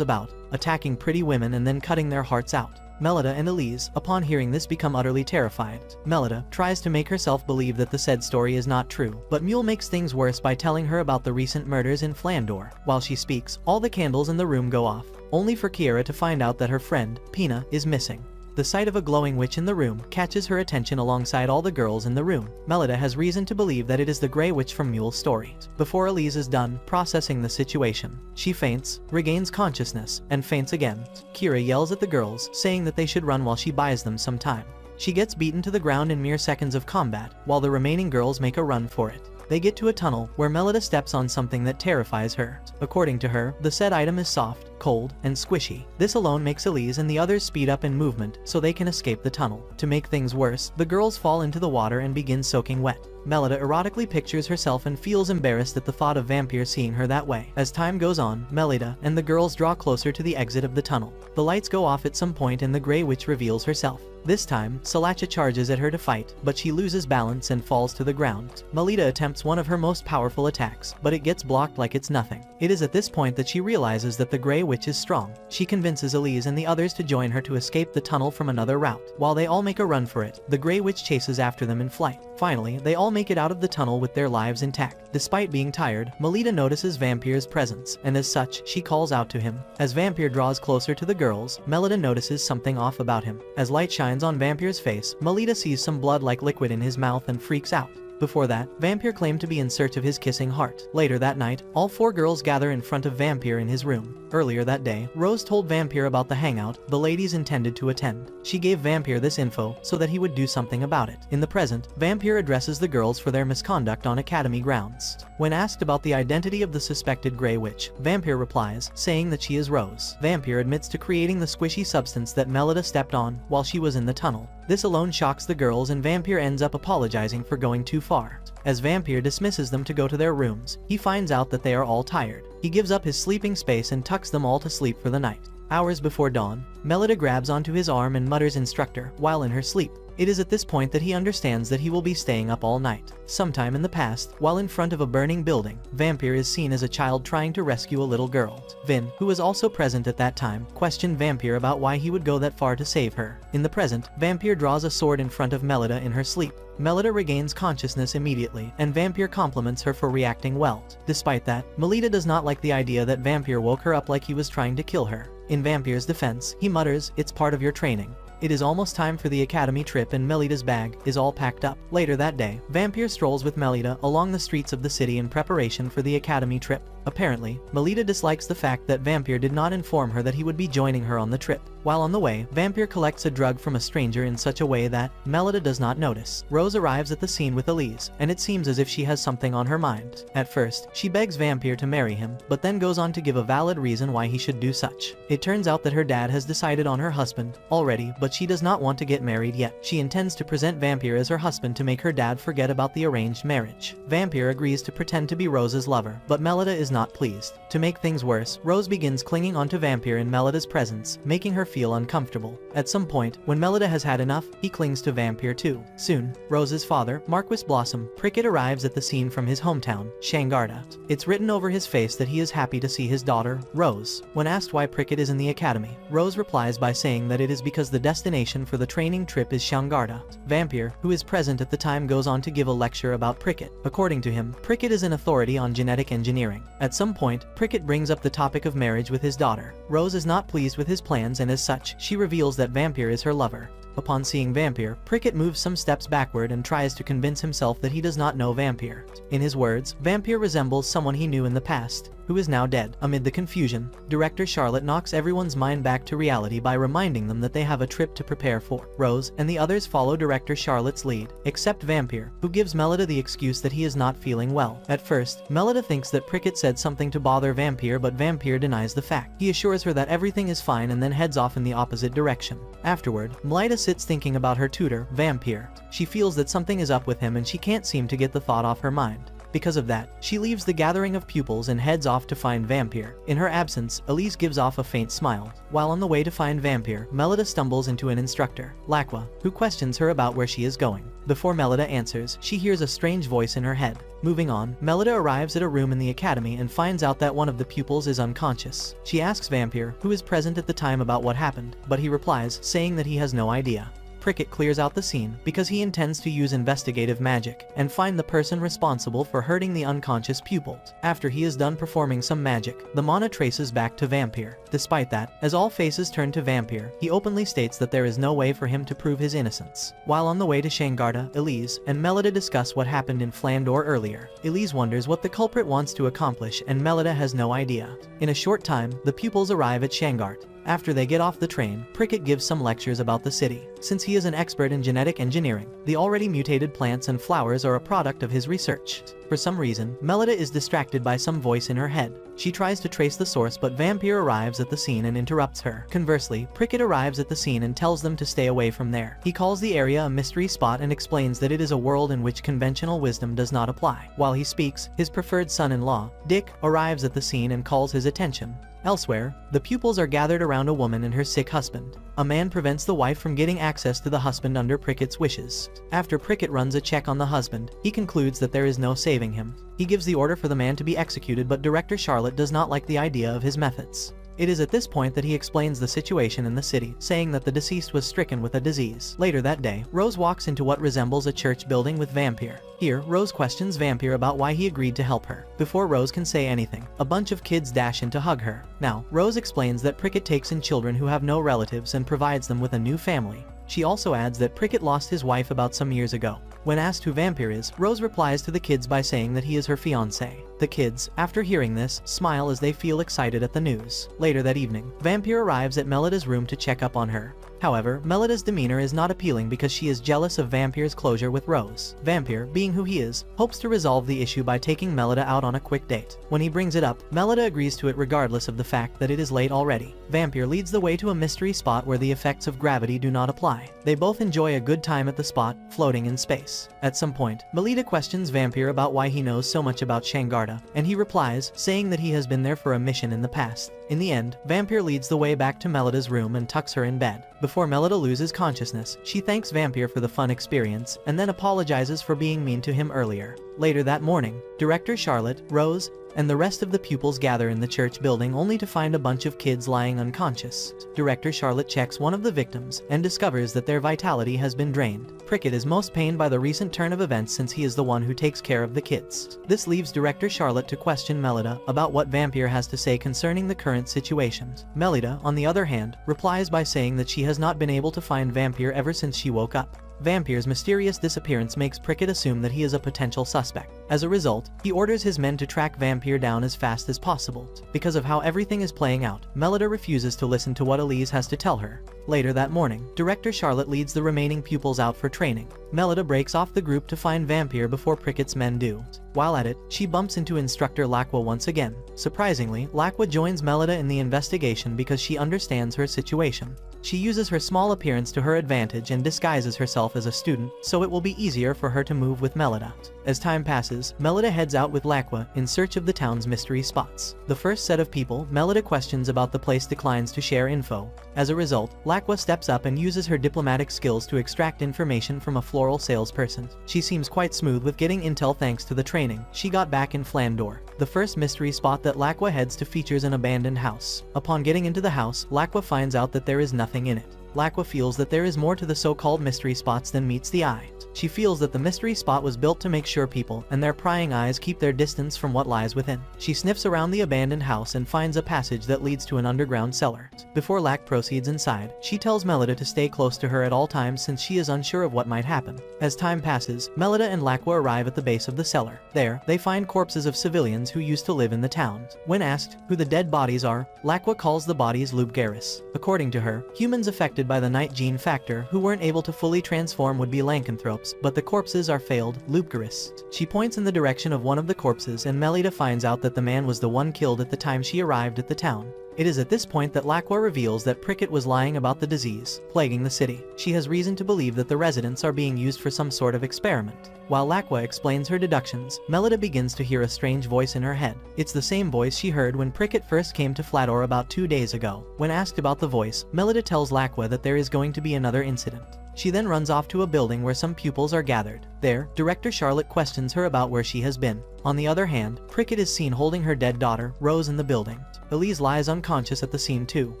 S1: about, attacking pretty women and then cutting their hearts out. Melida and Elise, upon hearing this, become utterly terrified. Melida tries to make herself believe that the said story is not true, but Mule makes things worse by telling her about the recent murders in Flandor. While she speaks, all the candles in the room go off, only for Kiera to find out that her friend, Pina, is missing. The sight of a glowing witch in the room catches her attention alongside all the girls in the room. Melida has reason to believe that it is the Grey Witch from Mule's story. Before Elise is done processing the situation, she faints, regains consciousness, and faints again. Kira yells at the girls, saying that they should run while she buys them some time. She gets beaten to the ground in mere seconds of combat, while the remaining girls make a run for it. They get to a tunnel, where Melida steps on something that terrifies her. According to her, the said item is soft, cold, and squishy. This alone makes Elise and the others speed up in movement, so they can escape the tunnel. To make things worse, the girls fall into the water and begin soaking wet. Melida erotically pictures herself and feels embarrassed at the thought of Vampire seeing her that way. As time goes on, Melida and the girls draw closer to the exit of the tunnel. The lights go off at some point and the Grey Witch reveals herself. This time, Salacha charges at her to fight, but she loses balance and falls to the ground. Melida attempts one of her most powerful attacks, but it gets blocked like it's nothing. It is at this point that she realizes that the Grey Witch is strong. She convinces Elise and the others to join her to escape the tunnel from another route. While they all make a run for it, the Grey Witch chases after them in flight. Finally, they all make it out of the tunnel with their lives intact. Despite being tired, Melida notices Vampire's presence, and as such, she calls out to him. As Vampire draws closer to the girls, Melida notices something off about him. As light shines on Vampire's face, Melida sees some blood-like liquid in his mouth and freaks out. Before that, Vampire claimed to be in search of his kissing heart. Later that night, all four girls gather in front of Vampire in his room. Earlier that day, Rose told Vampire about the hangout the ladies intended to attend. She gave Vampire this info so that he would do something about it. In the present, Vampire addresses the girls for their misconduct on Academy grounds. When asked about the identity of the suspected Grey Witch, Vampire replies, saying that she is Rose. Vampire admits to creating the squishy substance that Melida stepped on while she was in the tunnel. This alone shocks the girls and Vampire ends up apologizing for going too far. As Vampire dismisses them to go to their rooms, he finds out that they are all tired. He gives up his sleeping space and tucks them all to sleep for the night. Hours before dawn, Melida grabs onto his arm and mutters "instructor" while in her sleep. It is at this point that he understands that he will be staying up all night. Sometime in the past, while in front of a burning building, Vampire is seen as a child trying to rescue a little girl. Vin, who was also present at that time, questioned Vampire about why he would go that far to save her. In the present, Vampire draws a sword in front of Melida in her sleep. Melida regains consciousness immediately, and Vampire compliments her for reacting well. Despite that, Melida does not like the idea that Vampire woke her up like he was trying to kill her. In Vampire's defense, he mutters, "It's part of your training." It is almost time for the Academy trip and Melida's bag is all packed up. Later that day, Vampire strolls with Melida along the streets of the city in preparation for the Academy trip. Apparently, Melida dislikes the fact that Vampire did not inform her that he would be joining her on the trip. While on the way, Vampire collects a drug from a stranger in such a way that Melida does not notice. Rose arrives at the scene with Elise, and it seems as if she has something on her mind. At first, she begs Vampire to marry him, but then goes on to give a valid reason why he should do such. It turns out that her dad has decided on her husband already, but she does not want to get married yet. She intends to present Vampire as her husband to make her dad forget about the arranged marriage. Vampire agrees to pretend to be Rose's lover, but Melida is not pleased. To make things worse, Rose begins clinging onto Vampire in Melida's presence, making her feel uncomfortable. At some point, when Melida has had enough, he clings to Vampire too. Soon, Rose's father, Marquis Blossom, Prickett arrives at the scene from his hometown, Shangarda. It's written over his face that he is happy to see his daughter, Rose. When asked why Prickett is in the academy, Rose replies by saying that it is because the destination for the training trip is Shangarda. Vampire, who is present at the time, goes on to give a lecture about Prickett. According to him, Prickett is an authority on genetic engineering. At some point, Prickett brings up the topic of marriage with his daughter. Rose is not pleased with his plans, and as such, she reveals that Vampire is her lover. Upon seeing Vampire, Prickett moves some steps backward and tries to convince himself that he does not know Vampire. In his words, Vampire resembles someone he knew in the past, who is now dead. Amid the confusion, director Charlotte knocks everyone's mind back to reality by reminding them that they have a trip to prepare for. Rose and the others follow director Charlotte's lead, except Vampire, who gives Melida the excuse that he is not feeling well. At first, Melida thinks that Prickett said something to bother Vampire, but Vampire denies the fact. He assures her that everything is fine and then heads off in the opposite direction. Afterward, Melida sits thinking about her tutor, Vampire. She feels that something is up with him and she can't seem to get the thought off her mind. Because of that, she leaves the gathering of pupils and heads off to find Vampire. In her absence, Elise gives off a faint smile. While on the way to find Vampire, Melida stumbles into an instructor, Laqua, who questions her about where she is going. Before Melida answers, she hears a strange voice in her head. Moving on, Melida arrives at a room in the academy and finds out that one of the pupils is unconscious. She asks Vampire, who is present at the time, about what happened, but he replies, saying that he has no idea. Prickett clears out the scene because he intends to use investigative magic and find the person responsible for hurting the unconscious pupils. After he is done performing some magic, the mana traces back to Vampire. Despite that, as all faces turn to Vampire, he openly states that there is no way for him to prove his innocence. While on the way to Shangarda, Elise and Melida discuss what happened in Flandor earlier. Elise wonders what the culprit wants to accomplish and Melida has no idea. In a short time, the pupils arrive at Shangarda. After they get off the train, Prickett gives some lectures about the city. Since he is an expert in genetic engineering, the already mutated plants and flowers are a product of his research. For some reason, Melida is distracted by some voice in her head. She tries to trace the source, but Vampire arrives at the scene and interrupts her. Conversely, Prickett arrives at the scene and tells them to stay away from there. He calls the area a mystery spot and explains that it is a world in which conventional wisdom does not apply. While he speaks, his preferred son-in-law, Dick, arrives at the scene and calls his attention. Elsewhere, the pupils are gathered around a woman and her sick husband. A man prevents the wife from getting access to the husband under Prickett's wishes. After Prickett runs a check on the husband, he concludes that there is no saving him. He gives the order for the man to be executed, but director Charlotte does not like the idea of his methods. It is at this point that he explains the situation in the city, saying that the deceased was stricken with a disease. Later that day, Rose walks into what resembles a church building with Vampire. Here, Rose questions Vampire about why he agreed to help her. Before Rose can say anything, a bunch of kids dash in to hug her. Now, Rose explains that Prickett takes in children who have no relatives and provides them with a new family. She also adds that Prickett lost his wife about some years ago. When asked who Vampire is, Rose replies to the kids by saying that he is her fiancé. The kids, after hearing this, smile as they feel excited at the news. Later that evening, Vampire arrives at Melida's room to check up on her. However, Melida's demeanor is not appealing because she is jealous of Vampire's closure with Rose. Vampire, being who he is, hopes to resolve the issue by taking Melida out on a quick date. When he brings it up, Melida agrees to it regardless of the fact that it is late already. Vampire leads the way to a mystery spot where the effects of gravity do not apply. They both enjoy a good time at the spot, floating in space. At some point, Melida questions Vampire about why he knows so much about Shangarda, and he replies, saying that he has been there for a mission in the past. In the end, Vampire leads the way back to Melida's room and tucks her in bed. Before Melida loses consciousness, she thanks Vampire for the fun experience, and then apologizes for being mean to him earlier. Later that morning, director Charlotte, Rose, and the rest of the pupils gather in the church building only to find a bunch of kids lying unconscious. Director Charlotte checks one of the victims and discovers that their vitality has been drained. Prickett is most pained by the recent turn of events since he is the one who takes care of the kids. This leaves director Charlotte to question Melida about what Vampire has to say concerning the current situations. Melida, on the other hand, replies by saying that she has not been able to find Vampire ever since she woke up. Vampire's mysterious disappearance makes Prickett assume that he is a potential suspect. As a result, he orders his men to track Vampire down as fast as possible. Because of how everything is playing out, Melida refuses to listen to what Elise has to tell her. Later that morning, director Charlotte leads the remaining pupils out for training. Melida breaks off the group to find Vampire before Prickett's men do. While at it, she bumps into instructor Laqua once again. Surprisingly, Laqua joins Melida in the investigation because she understands her situation. She uses her small appearance to her advantage and disguises herself as a student, so it will be easier for her to move with Melida. As time passes, Melida heads out with Laqua in search of the town's mystery spots. The first set of people Melida questions about the place declines to share info. As a result, Laqua steps up and uses her diplomatic skills to extract information from a floral salesperson. She seems quite smooth with getting intel thanks to the training she got back in Flandor. The first mystery spot that Laqua heads to features an abandoned house. Upon getting into the house, Laqua finds out that there is nothing in it. Laqua feels that there is more to the so-called mystery spots than meets the eye. She feels that the mystery spot was built to make sure people and their prying eyes keep their distance from what lies within. She sniffs around the abandoned house and finds a passage that leads to an underground cellar. Before Lac proceeds inside, she tells Melida to stay close to her at all times since she is unsure of what might happen. As time passes, Melida and Laqua arrive at the base of the cellar. There, they find corpses of civilians who used to live in the town. When asked who the dead bodies are, Laqua calls the bodies Lubgaris. According to her, humans affected by the night gene factor who weren't able to fully transform would be lycanthropes, but the corpses are failed Lubgaris. She points in the direction of one of the corpses and Melida finds out that the man was the one killed at the time she arrived at the town. It is at this point that Laqua reveals that Prickett was lying about the disease plaguing the city. She has reason to believe that the residents are being used for some sort of experiment. While Laqua explains her deductions, Melida begins to hear a strange voice in her head. It's the same voice she heard when Prickett first came to Flator about 2 days ago. When asked about the voice, Melida tells Laqua that there is going to be another incident. She then runs off to a building where some pupils are gathered. There, Director Charlotte questions her about where she has been. On the other hand, Prickett is seen holding her dead daughter, Rose, in the building. Elise lies unconscious at the scene too,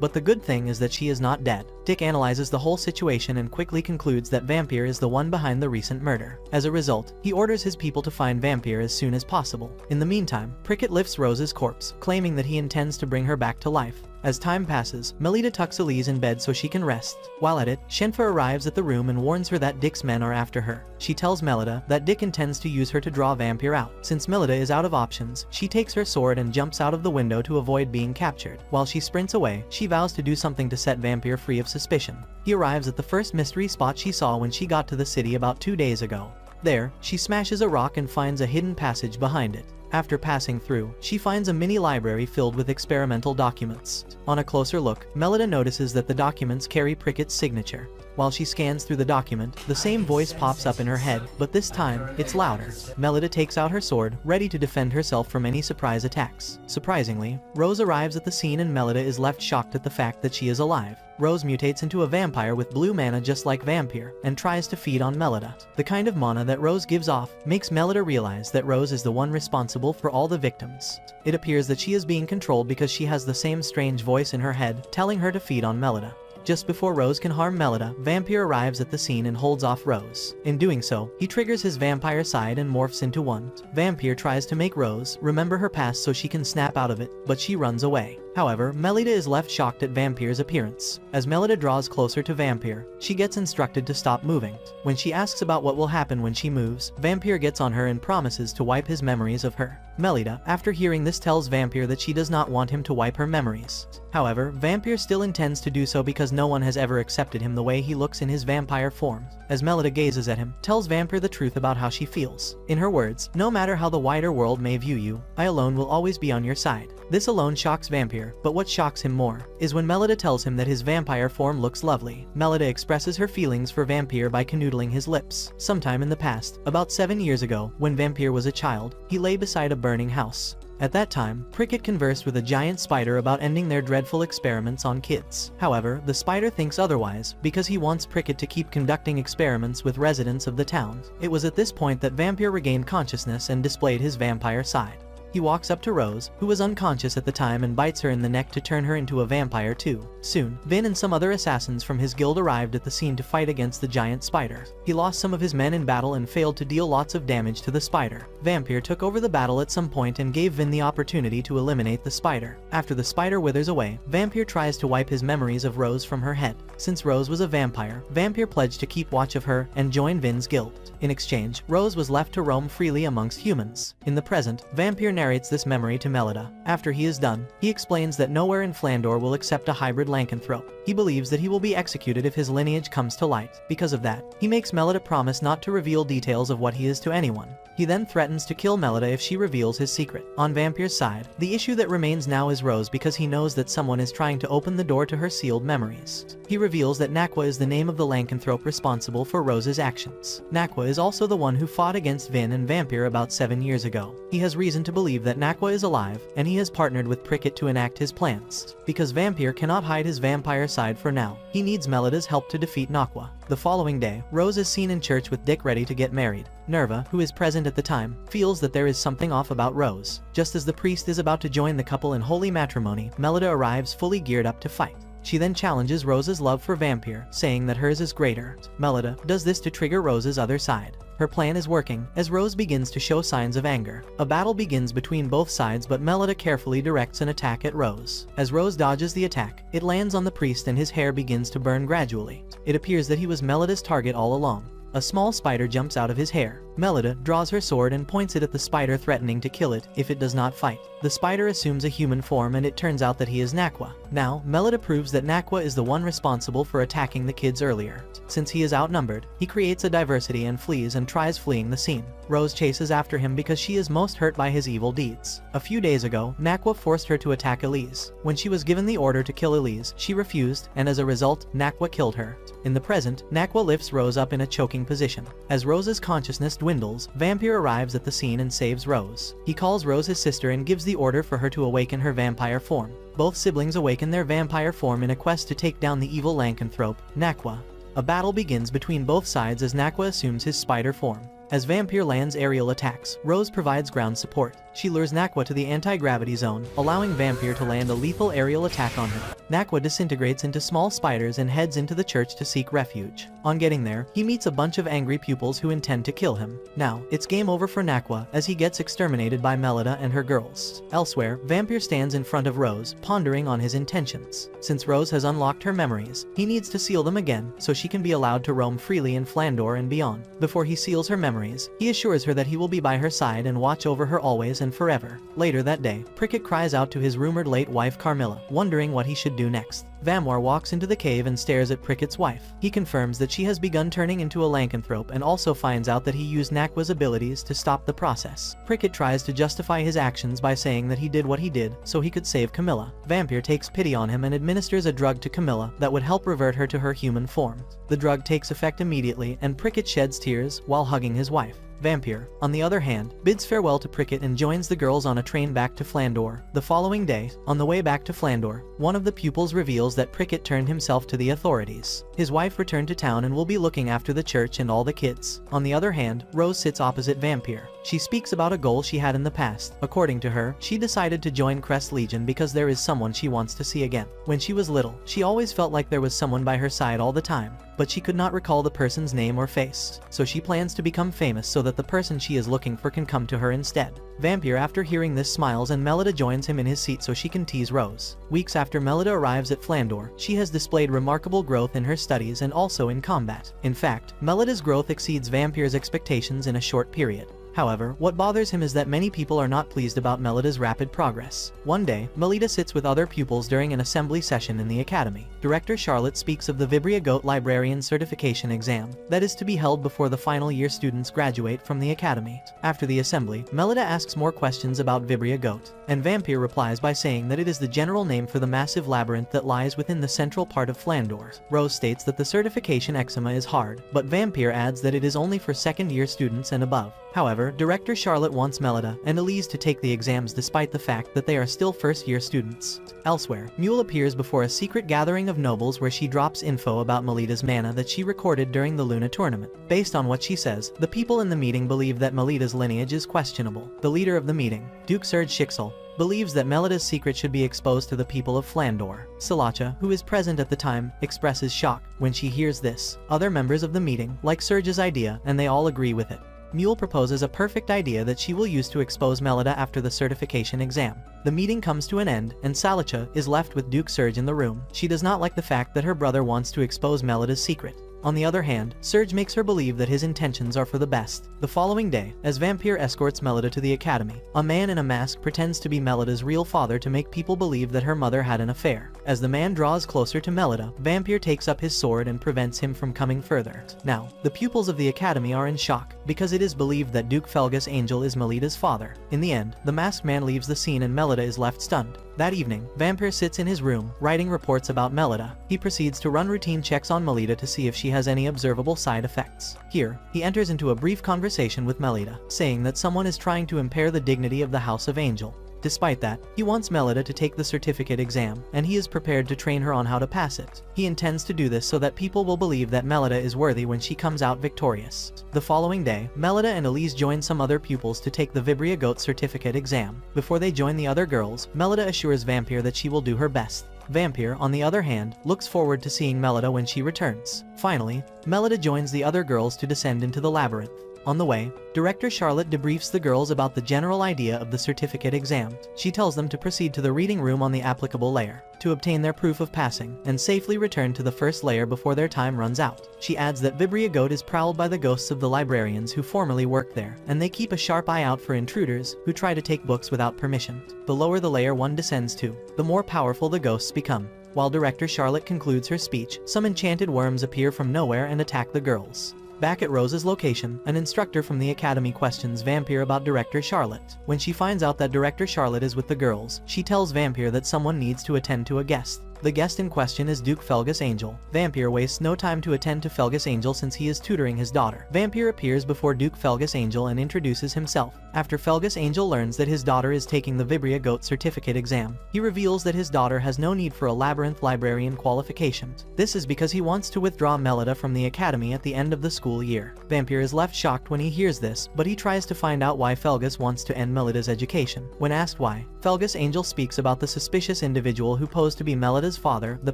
S1: but the good thing is that she is not dead. Dick analyzes the whole situation and quickly concludes that Vampire is the one behind the recent murder. As a result, he orders his people to find Vampire as soon as possible. In the meantime, Prickett lifts Rose's corpse, claiming that he intends to bring her back to life. As time passes, Melida tucks Elise in bed so she can rest. While at it, Shenfa arrives at the room and warns her that Dick's men are after her. She tells Melida that Dick intends to use her to draw Vampire out. Since Melida is out of options, she takes her sword and jumps out of the window to avoid being captured. While she sprints away, she vows to do something to set Vampire free of suspicion. He arrives at the first mystery spot she saw when she got to the city about 2 days ago. There, she smashes a rock and finds a hidden passage behind it. After passing through, she finds a mini library filled with experimental documents. On a closer look, Melida notices that the documents carry Prickett's signature. While she scans through the document, the same voice pops up in her head, but this time, it's louder. Melida takes out her sword, ready to defend herself from any surprise attacks. Surprisingly, Rose arrives at the scene and Melida is left shocked at the fact that she is alive. Rose mutates into a vampire with blue mana just like Vampire, and tries to feed on Melida. The kind of mana that Rose gives off makes Melida realize that Rose is the one responsible for all the victims. It appears that she is being controlled because she has the same strange voice in her head telling her to feed on Melida. Just before Rose can harm Melida, Vampire arrives at the scene and holds off Rose. In doing so, he triggers his vampire side and morphs into one. Vampire tries to make Rose remember her past so she can snap out of it, but she runs away. However, Melida is left shocked at Vampire's appearance. As Melida draws closer to Vampire, she gets instructed to stop moving. When she asks about what will happen when she moves, Vampire gets on her and promises to wipe his memories of her. Melida, after hearing this, tells Vampire that she does not want him to wipe her memories. However, Vampire still intends to do so because no one has ever accepted him the way he looks in his vampire form. As Melida gazes at him, tells Vampire the truth about how she feels. In her words, "No matter how the wider world may view you, I alone will always be on your side." This alone shocks Vampire, but what shocks him more is when Melida tells him that his vampire form looks lovely. Melida expresses her feelings for Vampire by canoodling his lips. Sometime in the past, about 7 years ago, when Vampire was a child, he lay beside a burning house. At that time, Prickett conversed with a giant spider about ending their dreadful experiments on kids. However, the spider thinks otherwise, because he wants Prickett to keep conducting experiments with residents of the town. It was at this point that Vampire regained consciousness and displayed his vampire side. He walks up to Rose, who was unconscious at the time, and bites her in the neck to turn her into a vampire too. Soon, Vin and some other assassins from his guild arrived at the scene to fight against the giant spider. He lost some of his men in battle and failed to deal lots of damage to the spider. Vampire took over the battle at some point and gave Vin the opportunity to eliminate the spider. After the spider withers away, Vampire tries to wipe his memories of Rose from her head. Since Rose was a vampire, Vampire pledged to keep watch of her and join Vin's guild. In exchange, Rose was left to roam freely amongst humans. In the present, Vampire narrates this memory to Melida. After he is done, he explains that nowhere in Flandor will accept a hybrid lycanthrope. He believes that he will be executed if his lineage comes to light. Because of that, he makes Melida promise not to reveal details of what he is to anyone. He then threatens to kill Melida if she reveals his secret. On Vampire's side, the issue that remains now is Rose, because he knows that someone is trying to open the door to her sealed memories. He reveals that Nakwa is the name of the lycanthrope responsible for Rose's actions. Nakwa is also the one who fought against Vin and Vampire about 7 years ago. He has reason to believe that Nakwa is alive, and he has partnered with Prickett to enact his plans. Because Vampire cannot hide his vampire side for now, he needs Melida's help to defeat Nakwa. The following day, Rose is seen in church with Dick ready to get married. Nerva, who is present at the time, feels that there is something off about Rose. Just as the priest is about to join the couple in holy matrimony, Melida arrives fully geared up to fight. She then challenges Rose's love for Vampire, saying that hers is greater. Melida does this to trigger Rose's other side. Her plan is working, as Rose begins to show signs of anger. A battle begins between both sides, but Melida carefully directs an attack at Rose. As Rose dodges the attack, it lands on the priest and his hair begins to burn gradually. It appears that he was Melida's target all along. A small spider jumps out of his hair. Melida draws her sword and points it at the spider, threatening to kill it if it does not fight. The spider assumes a human form and it turns out that he is Nakwa. Now, Melida proves that Nakwa is the one responsible for attacking the kids earlier. Since he is outnumbered, he creates a diversity and flees and tries fleeing the scene. Rose chases after him because she is most hurt by his evil deeds. A few days ago, Nakwa forced her to attack Elise. When she was given the order to kill Elise, she refused, and as a result, Nakwa killed her. In the present, Nakwa lifts Rose up in a choking position. As Rose's consciousness dwindles, Vampire arrives at the scene and saves Rose. He calls Rose his sister and gives the order for her to awaken her vampire form. Both siblings awaken their vampire form in a quest to take down the evil lycanthrope, Nakwa. A battle begins between both sides as Nakwa assumes his spider form. As Vampire lands aerial attacks, Rose provides ground support. She lures Nakwa to the anti-gravity zone, allowing Vampire to land a lethal aerial attack on her. Nakwa disintegrates into small spiders and heads into the church to seek refuge. On getting there, he meets a bunch of angry pupils who intend to kill him. Now, it's game over for Nakwa as he gets exterminated by Melida and her girls. Elsewhere, Vampire stands in front of Rose, pondering on his intentions. Since Rose has unlocked her memories, he needs to seal them again so she can be allowed to roam freely in Flandor and beyond. Before he seals her memories, he assures her that he will be by her side and watch over her always and forever. Later that day, Prickett cries out to his rumored late wife Carmilla, wondering what he should do next. Vamwar walks into the cave and stares at Prickett's wife. He confirms that she has begun turning into a lycanthrope and also finds out that he used Nakwa's abilities to stop the process. Prickett tries to justify his actions by saying that he did what he did so he could save Camilla. Vampire takes pity on him and administers a drug to Camilla that would help revert her to her human form. The drug takes effect immediately and Prickett sheds tears while hugging his wife. Vampire, on the other hand, bids farewell to Prickett and joins the girls on a train back to Flandor. The following day, on the way back to Flandor, one of the pupils reveals that Prickett turned himself to the authorities. His wife returned to town and will be looking after the church and all the kids. On the other hand, Rose sits opposite Vampire. She speaks about a goal she had in the past. According to her, she decided to join Crest Legion because there is someone she wants to see again. When she was little, she always felt like there was someone by her side all the time, but she could not recall the person's name or face. So she plans to become famous so that the person she is looking for can come to her instead. Vampire, after hearing this, smiles and Melida joins him in his seat so she can tease Rose. Weeks after Melida arrives at Flandor, she has displayed remarkable growth in her studies and also in combat. In fact, Melida's growth exceeds Vampire's expectations in a short period. However, what bothers him is that many people are not pleased about Melida's rapid progress. One day, Melida sits with other pupils during an assembly session in the academy. Director Charlotte speaks of the Vibria Goat Librarian Certification exam that is to be held before the final year students graduate from the academy. After the assembly, Melida asks more questions about Vibria Goat, and Vampire replies by saying that it is the general name for the massive labyrinth that lies within the central part of Flandor. Rose states that the certification exam is hard, but Vampire adds that it is only for second-year students and above. However, Director Charlotte wants Melida and Elise to take the exams despite the fact that they are still first-year students. Elsewhere, Mule appears before a secret gathering of nobles where she drops info about Melida's mana that she recorded during the Luna tournament. Based on what she says, the people in the meeting believe that Melida's lineage is questionable. The leader of the meeting, Duke Serge Shixel, believes that Melida's secret should be exposed to the people of Flandor. Silacha, who is present at the time, expresses shock when she hears this. Other members of the meeting like Serge's idea and they all agree with it. Mule proposes a perfect idea that she will use to expose Melida after the certification exam. The meeting comes to an end, and Salacha is left with Duke Serge in the room. She does not like the fact that her brother wants to expose Melida's secret. On the other hand, Serge makes her believe that his intentions are for the best. The following day, as Vampire escorts Melida to the academy, a man in a mask pretends to be Melida's real father to make people believe that her mother had an affair. As the man draws closer to Melida, Vampire takes up his sword and prevents him from coming further. Now, the pupils of the academy are in shock, because it is believed that Duke Felgus Angel is Melida's father. In the end, the masked man leaves the scene and Melida is left stunned. That evening, Vampire sits in his room, writing reports about Melida. He proceeds to run routine checks on Melida to see if she has any observable side effects. Here, he enters into a brief conversation with Melida, saying that someone is trying to impair the dignity of the House of Angel. Despite that, he wants Melida to take the certificate exam, and he is prepared to train her on how to pass it. He intends to do this so that people will believe that Melida is worthy when she comes out victorious. The following day, Melida and Elise join some other pupils to take the Vibria Goat certificate exam. Before they join the other girls, Melida assures Vampire that she will do her best. Vampire, on the other hand, looks forward to seeing Melida when she returns. Finally, Melida joins the other girls to descend into the labyrinth. On the way, Director Charlotte debriefs the girls about the general idea of the certificate exam. She tells them to proceed to the reading room on the applicable layer, to obtain their proof of passing, and safely return to the first layer before their time runs out. She adds that Vibria Goat is prowled by the ghosts of the librarians who formerly worked there, and they keep a sharp eye out for intruders who try to take books without permission. The lower the layer one descends to, the more powerful the ghosts become. While Director Charlotte concludes her speech, some enchanted worms appear from nowhere and attack the girls. Back at Rose's location, an instructor from the academy questions Vampire about Director Charlotte. When she finds out that Director Charlotte is with the girls, she tells Vampire that someone needs to attend to a guest. The guest in question is Duke Felgus Angel. Vampire wastes no time to attend to Felgus Angel since he is tutoring his daughter. Vampire appears before Duke Felgus Angel and introduces himself. After Felgus Angel learns that his daughter is taking the Vibria Goat certificate exam, he reveals that his daughter has no need for a labyrinth librarian qualification. This is because he wants to withdraw Melida from the academy at the end of the school year. Vampire is left shocked when he hears this, but he tries to find out why Felgus wants to end Melida's education. When asked why, Felgus Angel speaks about the suspicious individual who posed to be Melida's father the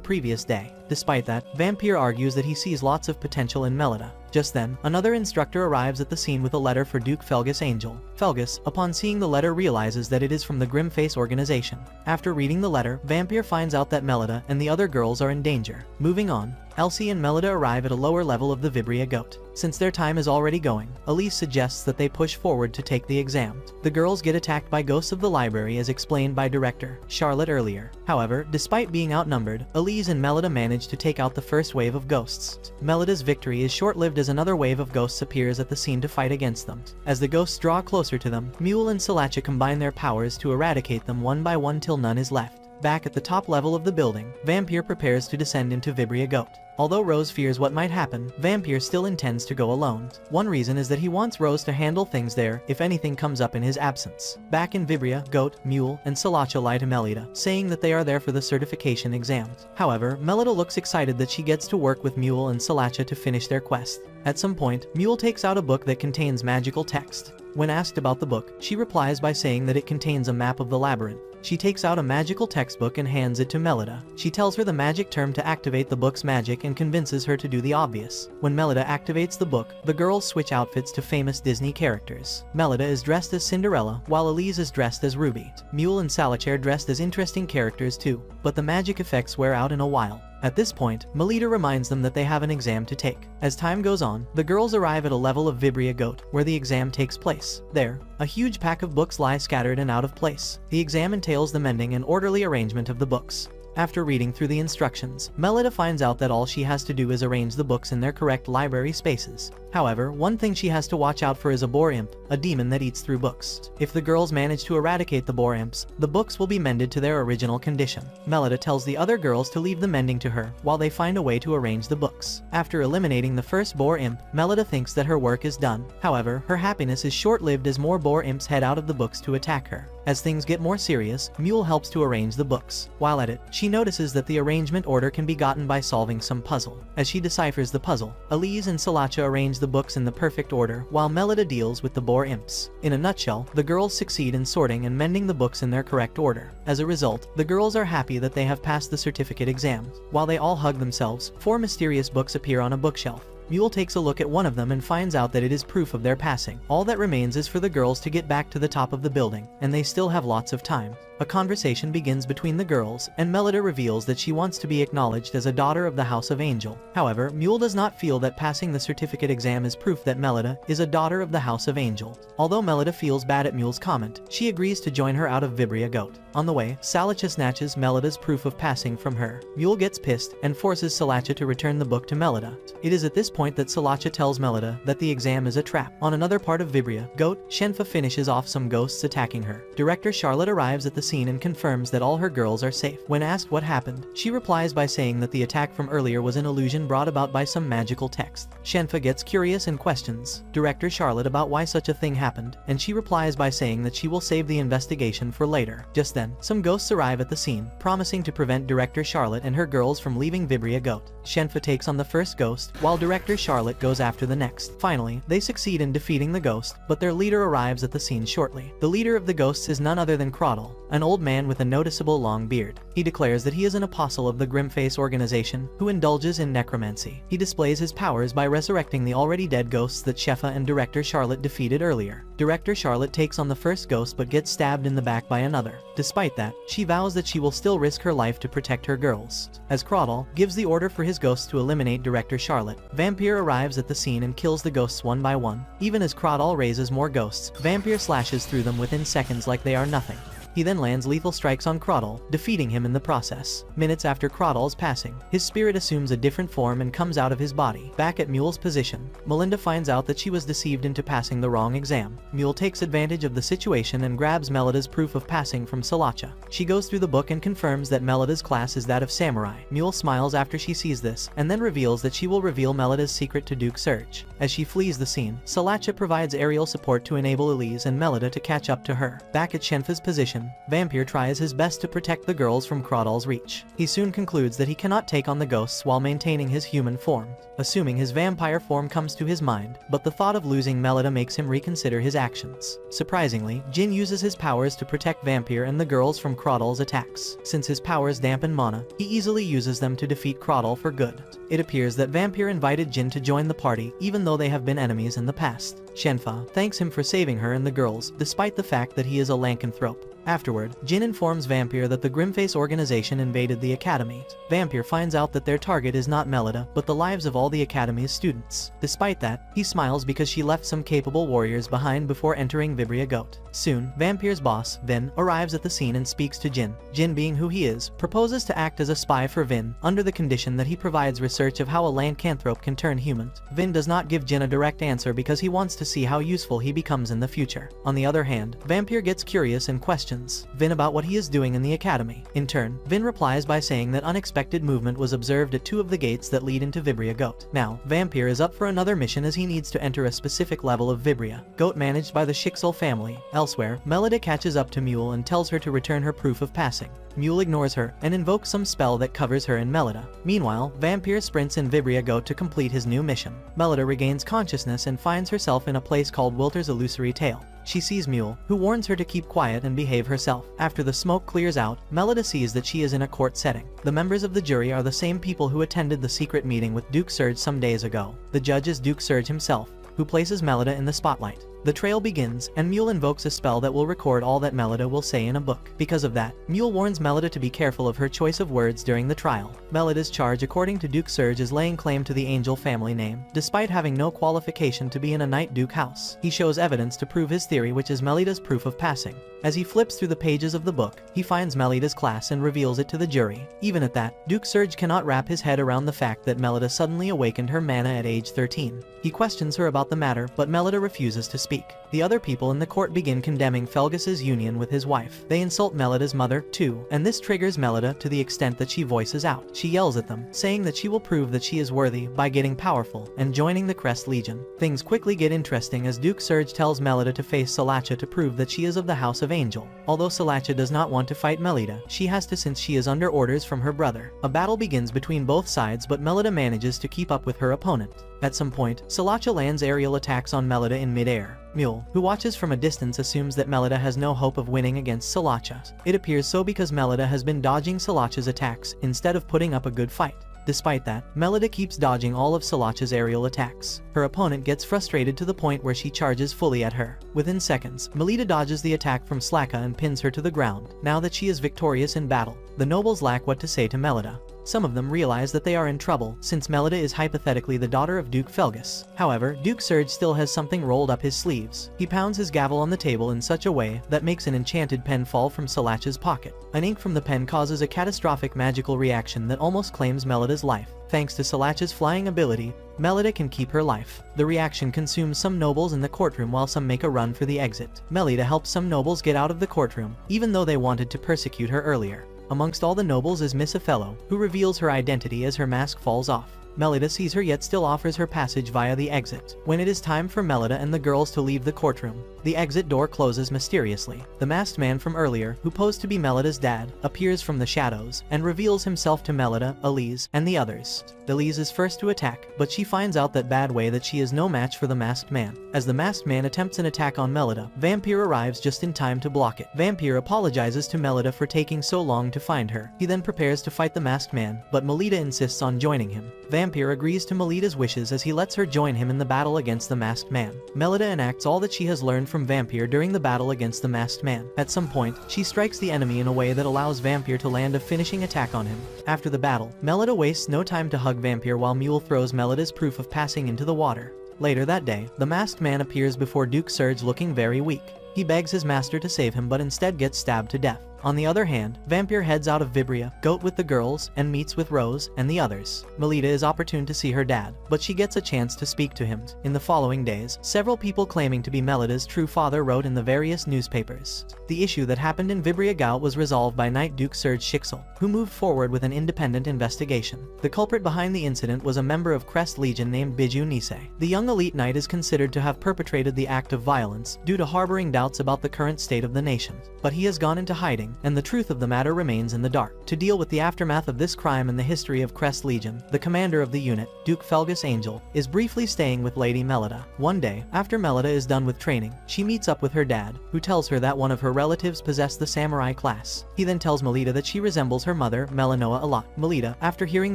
S1: previous day. Despite that, Vampire argues that he sees lots of potential in Melida. Just then, another instructor arrives at the scene with a letter for Duke Felgus Angel. Felgus, upon seeing the letter, realizes that it is from the Grimface organization. After reading the letter, Vampire finds out that Melida and the other girls are in danger. Moving on, Elsie and Melida arrive at a lower level of the Vibria Goat. Since their time is already going, Elise suggests that they push forward to take the exam. The girls get attacked by ghosts of the library as explained by Director Charlotte earlier. However, despite being outnumbered, Elise and Melida manage to take out the first wave of ghosts. Melida's victory is short-lived as another wave of ghosts appears at the scene to fight against them. As the ghosts draw closer to them, Mule and Salacha combine their powers to eradicate them one by one till none is left. Back at the top level of the building, Vampire prepares to descend into Vibria Goat. Although Rose fears what might happen, Vampire still intends to go alone. One reason is that he wants Rose to handle things there if anything comes up in his absence. Back in Vibria, Goat, Mule, and Salacha lie to Melida, saying that they are there for the certification exams. However, Melida looks excited that she gets to work with Mule and Salacha to finish their quest. At some point, Mule takes out a book that contains magical text. When asked about the book, she replies by saying that it contains a map of the labyrinth. She takes out a magical textbook and hands it to Melida. She tells her the magic term to activate the book's magic and convinces her to do the obvious. When Melida activates the book, the girls switch outfits to famous Disney characters. Melida is dressed as Cinderella, while Elise is dressed as Ruby. Mule and Salacha are dressed as interesting characters too, but the magic effects wear out in a while. At this point, Melida reminds them that they have an exam to take. As time goes on, the girls arrive at a level of Vibria Goat, where the exam takes place. There, a huge pack of books lie scattered and out of place. The exam entails the mending and orderly arrangement of the books. After reading through the instructions, Melida finds out that all she has to do is arrange the books in their correct library spaces. However, one thing she has to watch out for is a boar imp, a demon that eats through books. If the girls manage to eradicate the boar imps, the books will be mended to their original condition. Melida tells the other girls to leave the mending to her, while they find a way to arrange the books. After eliminating the first boar imp, Melida thinks that her work is done. However, her happiness is short-lived as more boar imps head out of the books to attack her. As things get more serious, Mule helps to arrange the books. While at it, she notices that the arrangement order can be gotten by solving some puzzle. As she deciphers the puzzle, Elise and Salacha arrange the books in the perfect order, while Melida deals with the boar imps. In a nutshell, the girls succeed in sorting and mending the books in their correct order. As a result, the girls are happy that they have passed the certificate exam. While they all hug themselves, 4 mysterious books appear on a bookshelf. Mule takes a look at one of them and finds out that it is proof of their passing. All that remains is for the girls to get back to the top of the building, and they still have lots of time. A conversation begins between the girls, and Melida reveals that she wants to be acknowledged as a daughter of the House of Angel. However, Mule does not feel that passing the certificate exam is proof that Melida is a daughter of the House of Angel. Although Melida feels bad at Mule's comment, she agrees to join her out of Vibria Goat. On the way, Salacha snatches Melida's proof of passing from her. Mule gets pissed and forces Salacha to return the book to Melida. It is at this point that Salacha tells Melida that the exam is a trap. On another part of Vibria Goat, Shenfa finishes off some ghosts attacking her. Director Charlotte arrives at the scene and confirms that all her girls are safe. When asked what happened, she replies by saying that the attack from earlier was an illusion brought about by some magical text. Shenfa gets curious and questions Director Charlotte about why such a thing happened, and she replies by saying that she will save the investigation for later. Just then, some ghosts arrive at the scene, promising to prevent Director Charlotte and her girls from leaving Vibria Goat. Shenfa takes on the first ghost, while Director Charlotte goes after the next. Finally, they succeed in defeating the ghost, but their leader arrives at the scene shortly. The leader of the ghosts is none other than Crawdle, an an old man with a noticeable long beard. He declares that he is an apostle of the Grimface organization who indulges in necromancy. He displays his powers by resurrecting the already dead ghosts that Shefa and Director Charlotte defeated earlier. Director Charlotte takes on the first ghost but gets stabbed in the back by another. Despite that, she vows that she will still risk her life to protect her girls. As Crawdall gives the order for his ghosts to eliminate Director Charlotte, Vampire arrives at the scene and kills the ghosts one by one. Even as Crawdall raises more ghosts, Vampire slashes through them within seconds like they are nothing. He then lands lethal strikes on Crawdall, defeating him in the process. Minutes after Crawdall's passing, his spirit assumes a different form and comes out of his body. Back at Mule's position, Melinda finds out that she was deceived into passing the wrong exam. Mule takes advantage of the situation and grabs Melida's proof of passing from Salacha. She goes through the book and confirms that Melida's class is that of Samurai. Mule smiles after she sees this, and then reveals that she will reveal Melida's secret to Duke Surge. As she flees the scene, Salacha provides aerial support to enable Elise and Melida to catch up to her. Back at Shenfa's position, Vampire tries his best to protect the girls from Crawdall's reach. He soon concludes that he cannot take on the ghosts while maintaining his human form. Assuming his vampire form comes to his mind, but the thought of losing Melida makes him reconsider his actions. Surprisingly, Jin uses his powers to protect Vampire and the girls from Crawdall's attacks. Since his powers dampen mana, he easily uses them to defeat Crawdall for good. It appears that Vampire invited Jin to join the party even though they have been enemies in the past. Shenfa thanks him for saving her and the girls, despite the fact that he is a lycanthrope. Afterward, Jin informs Vampire that the Grimface organization invaded the academy. Vampire finds out that their target is not Melida, but the lives of all the academy's students. Despite that, he smiles because she left some capable warriors behind before entering Vibria Goat. Soon, Vampire's boss, Vin, arrives at the scene and speaks to Jin. Jin, being who he is, proposes to act as a spy for Vin, under the condition that he provides research of how a lycanthrope can turn human. Vin does not give Jin a direct answer because he wants to see how useful he becomes in the future. On the other hand, Vampire gets curious and questions Vin about what he is doing in the academy. In turn, Vin replies by saying that unexpected movement was observed at 2 of the gates that lead into Vibria Goat. Now, Vampire is up for another mission as he needs to enter a specific level of Vibria Goat managed by the Shixel family. Elsewhere, Melida catches up to Mule and tells her to return her proof of passing. Mule ignores her and invokes some spell that covers her and Melida. Meanwhile, Vampire sprints in Vibria Goat to complete his new mission. Melida regains consciousness and finds herself in a place called Wilter's Illusory Tale. She sees Mule, who warns her to keep quiet and behave herself. After the smoke clears out, Melida sees that she is in a court setting. The members of the jury are the same people who attended the secret meeting with Duke Surge some days ago. The judge is Duke Surge himself, who places Melida in the spotlight. The trail begins, and Mule invokes a spell that will record all that Melida will say in a book. Because of that, Mule warns Melida to be careful of her choice of words during the trial. Melida's charge, according to Duke Surge, is laying claim to the Angel family name, despite having no qualification to be in a Night Duke house. He shows evidence to prove his theory, which is Melida's proof of passing. As he flips through the pages of the book, he finds Melida's class and reveals it to the jury. Even at that, Duke Surge cannot wrap his head around the fact that Melida suddenly awakened her mana at age 13. He questions her about the matter, but Melida refuses to speak. The other people in the court begin condemning Felgus's union with his wife. They insult Melida's mother, too, and this triggers Melida to the extent that she voices out. She yells at them, saying that she will prove that she is worthy by getting powerful and joining the Crest Legion. Things quickly get interesting as Duke Surge tells Melida to face Salacha to prove that she is of the House of Angel. Although Salacha does not want to fight Melida, she has to since she is under orders from her brother. A battle begins between both sides, but Melida manages to keep up with her opponent. At some point, Salacha lands aerial attacks on Melida in midair. Mule, who watches from a distance, assumes that Melida has no hope of winning against Salacha. It appears so because Melida has been dodging Salacha's attacks instead of putting up a good fight. Despite that, Melida keeps dodging all of Salacha's aerial attacks. Her opponent gets frustrated to the point where she charges fully at her. Within seconds, Melida dodges the attack from Slaka and pins her to the ground. Now that she is victorious in battle, the nobles lack what to say to Melida. Some of them realize that they are in trouble, since Melida is hypothetically the daughter of Duke Felgus. However, Duke Surge still has something rolled up his sleeves. He pounds his gavel on the table in such a way that makes an enchanted pen fall from Salacha's pocket. An ink from the pen causes a catastrophic magical reaction that almost claims Melida's life. Thanks to Salacha's flying ability, Melida can keep her life. The reaction consumes some nobles in the courtroom while some make a run for the exit. Melida helps some nobles get out of the courtroom, even though they wanted to persecute her earlier. Amongst all the nobles is Miss Othello, who reveals her identity as her mask falls off. Melida sees her yet still offers her passage via the exit. When it is time for Melida and the girls to leave the courtroom, the exit door closes mysteriously. The masked man from earlier, who posed to be Melida's dad, appears from the shadows and reveals himself to Melida, Elise, and the others. Elise is first to attack, but she finds out that bad way that she is no match for the masked man. As the masked man attempts an attack on Melida, Vampire arrives just in time to block it. Vampire apologizes to Melida for taking so long to find her. He then prepares to fight the masked man, but Melida insists on joining him. Vampire agrees to Melida's wishes as he lets her join him in the battle against the masked man. Melida enacts all that she has learned from Vampire during the battle against the masked man. At some point, she strikes the enemy in a way that allows Vampire to land a finishing attack on him. After the battle, Melida wastes no time to hug Vampire while Mule throws Melida's proof of passing into the water. Later that day, the masked man appears before Duke Surge looking very weak. He begs his master to save him but instead gets stabbed to death. On the other hand, Vampire heads out of Vibria, Goat with the girls, and meets with Rose and the others. Melida is opportune to see her dad, but she gets a chance to speak to him. In the following days, several people claiming to be Melida's true father wrote in the various newspapers. The issue that happened in Vibria Gout was resolved by Knight Duke Surge Shixel, who moved forward with an independent investigation. The culprit behind the incident was a member of Crest Legion named Biju Nisei. The young elite knight is considered to have perpetrated the act of violence due to harboring doubts about the current state of the nation, but he has gone into hiding, and the truth of the matter remains in the dark. To deal with the aftermath of this crime and the history of Crest Legion, the commander of the unit, Duke Felgus Angel, is briefly staying with Lady Melida. One day, after Melida is done with training, she meets up with her dad, who tells her that one of her relatives possessed the samurai class. He then tells Melida that she resembles her mother, Melanoa, a lot. Melida, after hearing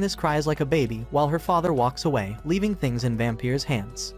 S1: this, cries like a baby, while her father walks away, leaving things in Vampire's hands.